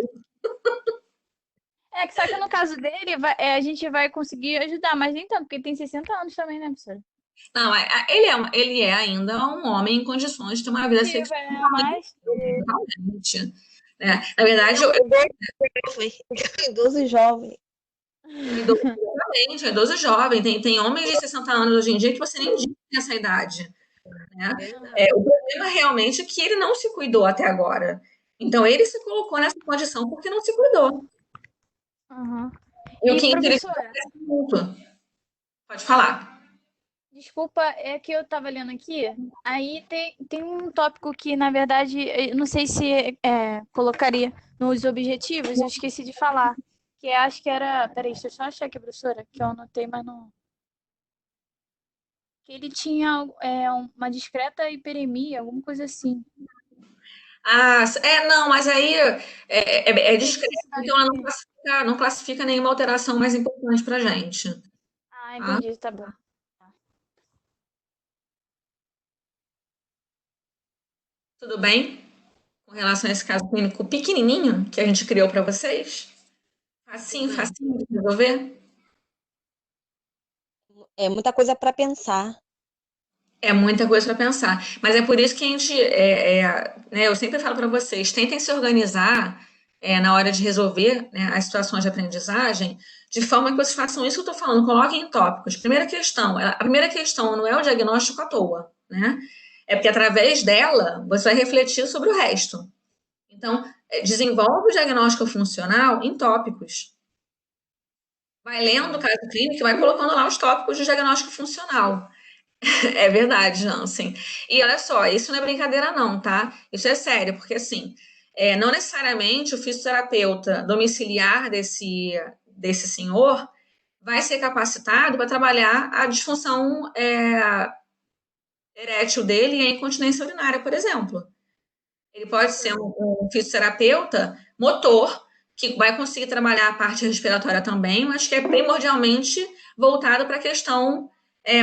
Que só que no caso dele, a gente vai conseguir ajudar, mas nem tanto, porque ele tem 60 anos também, né, professora? Não, ele é ainda um homem em condições de ter uma vida sexual. Realmente. Né? Na verdade, Idoso jovem. Exatamente, idoso jovem. Tem homens de 60 anos hoje em dia que você nem diz que tem essa idade. Né? O problema realmente é que ele não se cuidou até agora. Então, ele se colocou nessa condição porque não se cuidou. E o que professora... Pode falar. Desculpa, é que eu estava lendo aqui, aí tem um tópico que, na verdade, eu não sei se colocaria nos objetivos, eu esqueci de falar, Que acho que era. Peraí, deixa eu só achar aqui, professora, que eu anotei, mas não. Que ele tinha uma discreta hiperemia, alguma coisa assim. Não, mas aí é discreto, Necessidade então ela de. não classifica nenhuma alteração mais importante pra gente, Ah, tá? entendi, tá bom. Tudo bem? Com relação a esse caso clínico pequenininho que a gente criou para vocês? Facinho, Sim. facinho de resolver? É muita coisa para pensar. É muita coisa para pensar. Mas é por isso que a gente, né, eu sempre falo para vocês, tentem se organizar na hora de resolver, né, as situações de aprendizagem, de forma que vocês façam isso que eu estou falando, coloquem em tópicos. A primeira questão não é o diagnóstico à toa, né? É porque através dela você vai refletir sobre o resto. Então, desenvolve o diagnóstico funcional em tópicos. Vai lendo o caso clínico e vai colocando lá os tópicos de diagnóstico funcional. É verdade, Jansen. E olha só, isso não é brincadeira não, tá? Isso é sério, porque assim, não necessariamente o fisioterapeuta domiciliar desse senhor vai ser capacitado para trabalhar a disfunção erétil dele e a incontinência urinária, por exemplo. Ele pode ser um fisioterapeuta motor, que vai conseguir trabalhar a parte respiratória também, mas que é primordialmente voltado para a questão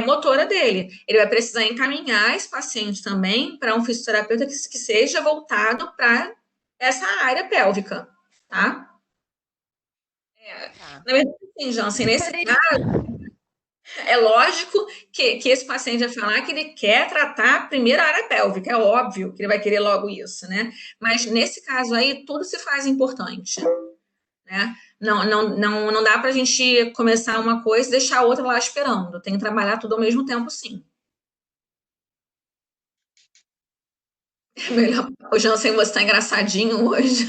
motora dele. Ele vai precisar encaminhar esse paciente também para um fisioterapeuta que seja voltado para essa área pélvica, tá? Tá. Na verdade, sim, Jansen, nesse caso, é lógico que esse paciente vai falar que ele quer tratar primeiro a área pélvica, é óbvio que ele vai querer logo isso, né? Mas nesse caso aí, tudo se faz importante, né? Não dá para a gente começar uma coisa e deixar a outra lá esperando. Tem que trabalhar tudo ao mesmo tempo, sim. É melhor. O Jansen, você está engraçadinho hoje.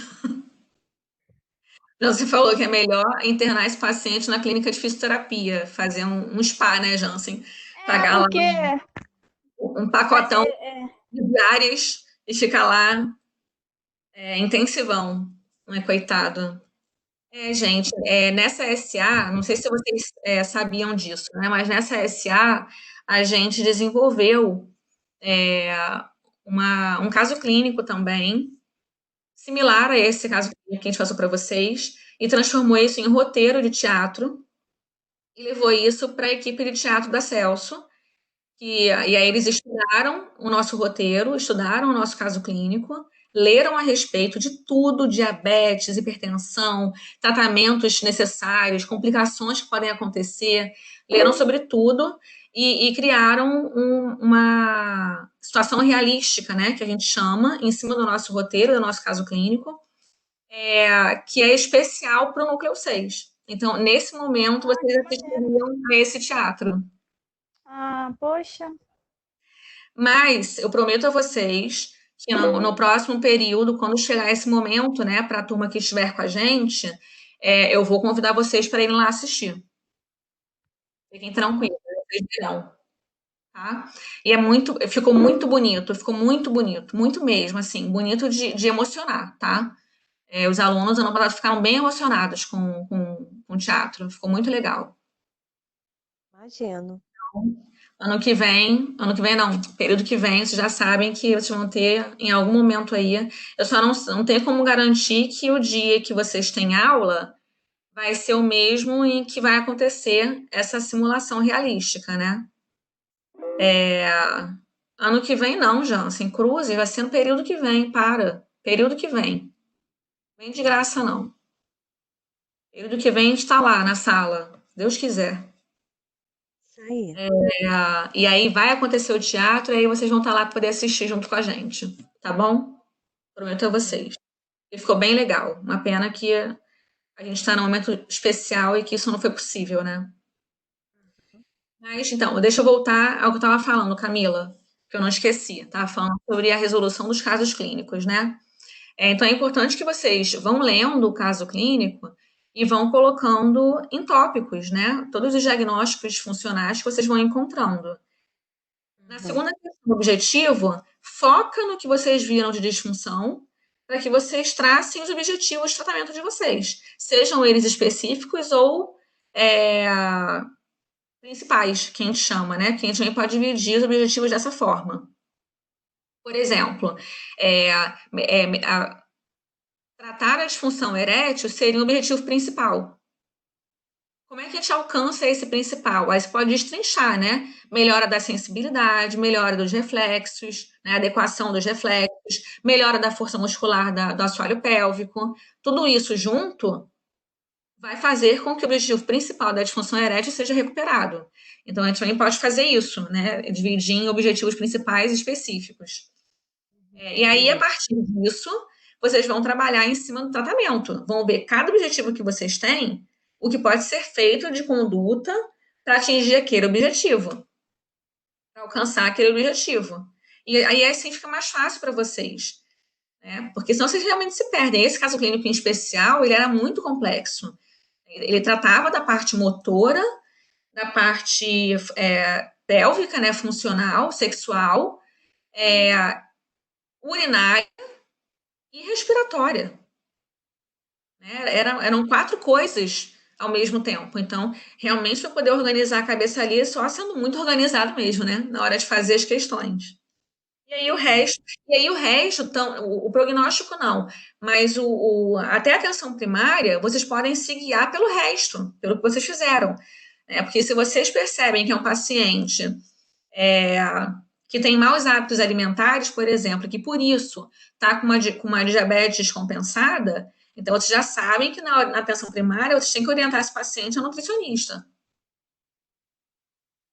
Jansen falou que é melhor internar esse paciente na clínica de fisioterapia, fazer um spa, né, Jansen? Pagar lá Porque. um pacotão de diárias e ficar lá intensivão, né, coitado. Gente, nessa SA, não sei se vocês sabiam disso, né, mas nessa SA a gente desenvolveu um caso clínico também, similar a esse caso clínico que a gente passou para vocês, e transformou isso em roteiro de teatro e levou isso para a equipe de teatro da Celso, e aí eles estudaram o nosso roteiro, estudaram o nosso caso clínico, leram a respeito de tudo, diabetes, hipertensão, tratamentos necessários, complicações que podem acontecer, leram sobre tudo e criaram uma situação realística, né, que a gente chama, em cima do nosso roteiro, do nosso caso clínico, que é especial para o Núcleo 6. Então, nesse momento, vocês assistiriam a esse teatro. Ah, poxa. Mas eu prometo a vocês que no próximo período, quando chegar esse momento, né, para a turma que estiver com a gente, eu vou convidar vocês para irem lá assistir. Fiquem tranquilos, vocês verão, tá? E ficou muito bonito, muito mesmo, assim, bonito de emocionar, tá? Os alunos ano passado ficaram bem emocionados com o teatro, ficou muito legal. Imagino. Ano que vem não, período que vem, vocês já sabem que vocês vão ter em algum momento aí. Eu só não tenho como garantir que o dia que vocês têm aula vai ser o mesmo em que vai acontecer essa simulação realística, né? Ano que vem não, Jansen, cruze, vai ser no período que vem, período que vem. Vem de graça, não. Período que vem a gente está lá na sala, se Deus quiser. Isso aí. E aí vai acontecer o teatro, e aí vocês vão estar lá para poder assistir junto com a gente, tá bom? Prometo a vocês. E ficou bem legal. Uma pena que a gente está num momento especial e que isso não foi possível, né? Mas, então, deixa eu voltar ao que eu estava falando, Camila, que eu não esqueci. Estava falando sobre a resolução dos casos clínicos, né? Então, é importante que vocês vão lendo o caso clínico e vão colocando em tópicos, né? Todos os diagnósticos funcionais que vocês vão encontrando. Na segunda questão, objetivo, foca no que vocês viram de disfunção, para que vocês tracem os objetivos de tratamento de vocês, sejam eles específicos ou principais, que a gente chama, né? Que a gente também pode dividir os objetivos dessa forma. Por exemplo, tratar a disfunção erétil seria o objetivo principal. Como é que a gente alcança esse principal? Aí você pode destrinchar, né? Melhora da sensibilidade, melhora dos reflexos, né? Adequação dos reflexos, melhora da força muscular do assoalho pélvico. Tudo isso junto vai fazer com que o objetivo principal da disfunção erétil seja recuperado. Então, a gente também pode fazer isso, né? Dividir em objetivos principais específicos. E aí, a partir disso, vocês vão trabalhar em cima do tratamento. Vão ver cada objetivo que vocês têm, o que pode ser feito de conduta para atingir aquele objetivo, para alcançar aquele objetivo. E aí, assim, fica mais fácil para vocês, né? Porque senão vocês realmente se perdem. Esse caso clínico em especial, ele era muito complexo. Ele tratava da parte motora, da parte pélvica, né, funcional, sexual, urinária e respiratória. Né? Eram 4 coisas ao mesmo tempo. Então, realmente, para poder organizar a cabeça ali, só sendo muito organizado mesmo, né? Na hora de fazer as questões. E aí o resto, o prognóstico não, mas até a atenção primária, vocês podem se guiar pelo resto, pelo que vocês fizeram. Né? Porque se vocês percebem que é um paciente que tem maus hábitos alimentares, por exemplo, que por isso está com uma diabetes descompensada, então vocês já sabem que na atenção primária vocês têm que orientar esse paciente ao nutricionista.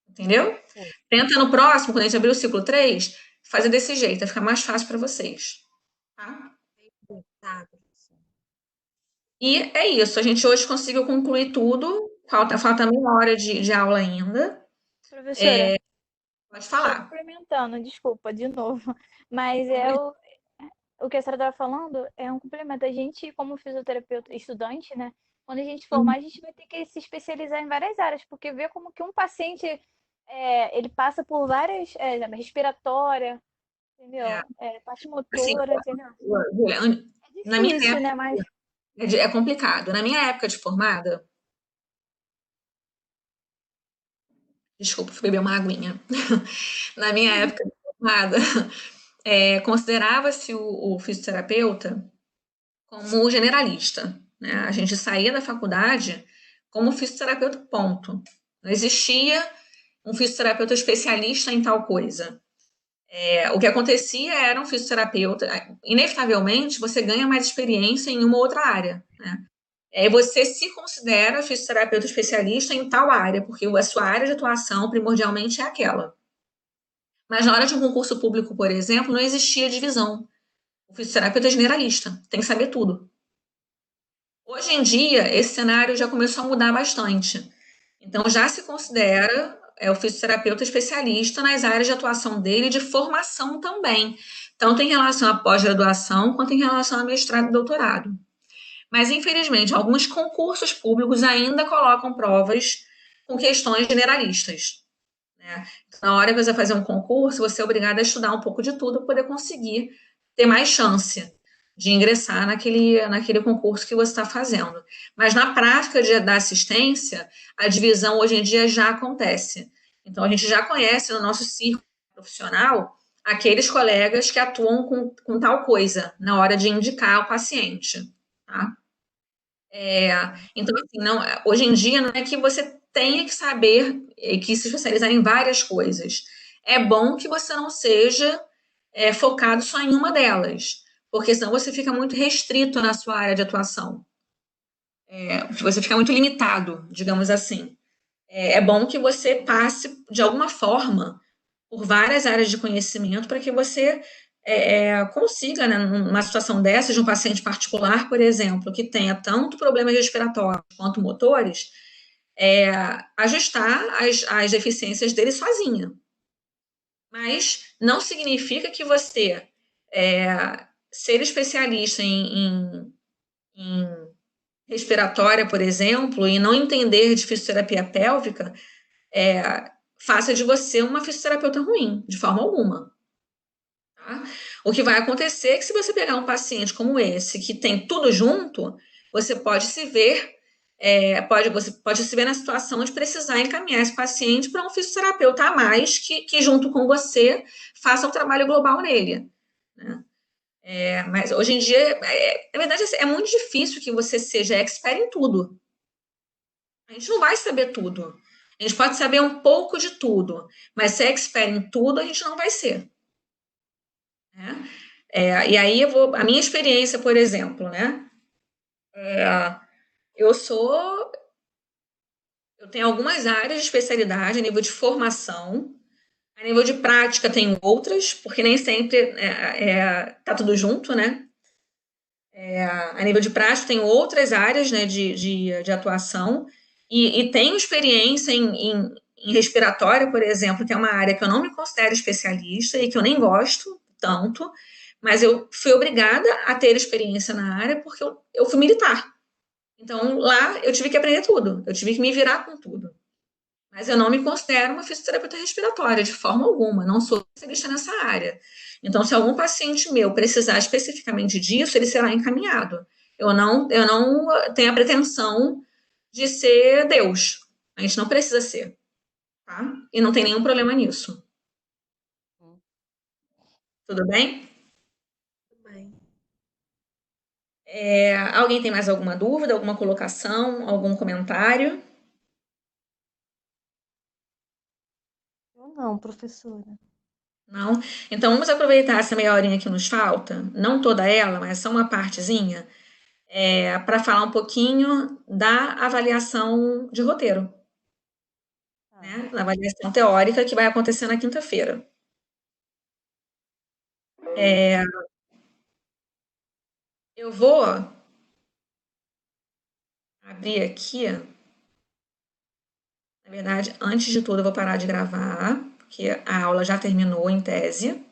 Entendeu? Sim. Tenta no próximo, quando a gente abrir o ciclo 3, fazer desse jeito, vai ficar mais fácil para vocês. Tá? E é isso, a gente hoje conseguiu concluir tudo, falta meia hora de aula ainda. Professora, pode falar. Complementando, desculpa, de novo, mas o que a senhora estava falando é um complemento. A gente, como fisioterapeuta estudante, né, quando a gente formar, a gente vai ter que se especializar em várias áreas, porque ver como que um paciente ele passa por várias, respiratória, entendeu? Parte motora, assim, entendeu? É difícil, né? Mas é complicado. Na minha época de formada, desculpa, fui beber uma aguinha. Na minha época de formada, considerava-se o fisioterapeuta como generalista. Né? A gente saía da faculdade como fisioterapeuta, ponto. Não existia um fisioterapeuta especialista em tal coisa. O que acontecia era um fisioterapeuta, inevitavelmente, você ganha mais experiência em uma outra área, né? Você se considera fisioterapeuta especialista em tal área, porque a sua área de atuação primordialmente é aquela. Mas na hora de um concurso público, por exemplo, não existia divisão. O fisioterapeuta é generalista, tem que saber tudo. Hoje em dia, esse cenário já começou a mudar bastante. Então, já se considera o fisioterapeuta especialista nas áreas de atuação dele e de formação também, tanto em relação à pós-graduação quanto em relação a mestrado e doutorado. Mas, infelizmente, alguns concursos públicos ainda colocam provas com questões generalistas. Né? Então, na hora que você vai fazer um concurso, você é obrigado a estudar um pouco de tudo para poder conseguir ter mais chance de ingressar naquele concurso que você está fazendo. Mas na prática da assistência, a divisão hoje em dia já acontece. Então, a gente já conhece no nosso círculo profissional aqueles colegas que atuam com tal coisa na hora de indicar o paciente. Tá? Então, assim, hoje em dia não é que você tenha que saber e que se especializar em várias coisas. É bom que você não seja focado só em uma delas, porque senão você fica muito restrito na sua área de atuação. Você fica muito limitado, digamos assim. É bom que você passe, de alguma forma, por várias áreas de conhecimento para que você consiga, né, numa situação dessa, de um paciente particular, por exemplo, que tenha tanto problemas respiratórios quanto motores, ajustar as deficiências dele sozinha. Mas não significa que você ser especialista em respiratória, por exemplo, e não entender de fisioterapia pélvica, faça de você uma fisioterapeuta ruim, de forma alguma. Tá? O que vai acontecer é que se você pegar um paciente como esse, que tem tudo junto, você pode se ver, você pode se ver na situação de precisar encaminhar esse paciente para um fisioterapeuta a mais que junto com você faça um trabalho global nele, né? Mas hoje em dia, na verdade, é muito difícil que você seja expert em tudo. A gente não vai saber tudo. A gente pode saber um pouco de tudo, mas ser expert em tudo a gente não vai ser, né? E aí a minha experiência, por exemplo, né? Eu tenho algumas áreas de especialidade a nível de formação, a nível de prática tem outras, porque nem sempre tá tudo junto, né? A nível de prática tem outras áreas, né, de atuação, e tenho experiência em respiratório, por exemplo, que é uma área que eu não me considero especialista e que eu nem gosto tanto, mas eu fui obrigada a ter experiência na área porque eu fui militar. Então, lá eu tive que aprender tudo, eu tive que me virar com tudo. Mas eu não me considero uma fisioterapeuta respiratória, de forma alguma, não sou especialista nessa área. Então, se algum paciente meu precisar especificamente disso, ele será encaminhado. Eu não tenho a pretensão de ser Deus. A gente não precisa ser, tá? E não tem nenhum problema nisso. Tudo bem? Tudo bem. Alguém tem mais alguma dúvida, alguma colocação, algum comentário? Eu não, professora. Não? Então, vamos aproveitar essa meia horinha que nos falta, não toda ela, mas só uma partezinha, para falar um pouquinho da avaliação de roteiro, né? Da avaliação teórica que vai acontecer na quinta-feira. Eu vou abrir aqui. Na verdade, antes de tudo, eu vou parar de gravar, porque a aula já terminou em tese.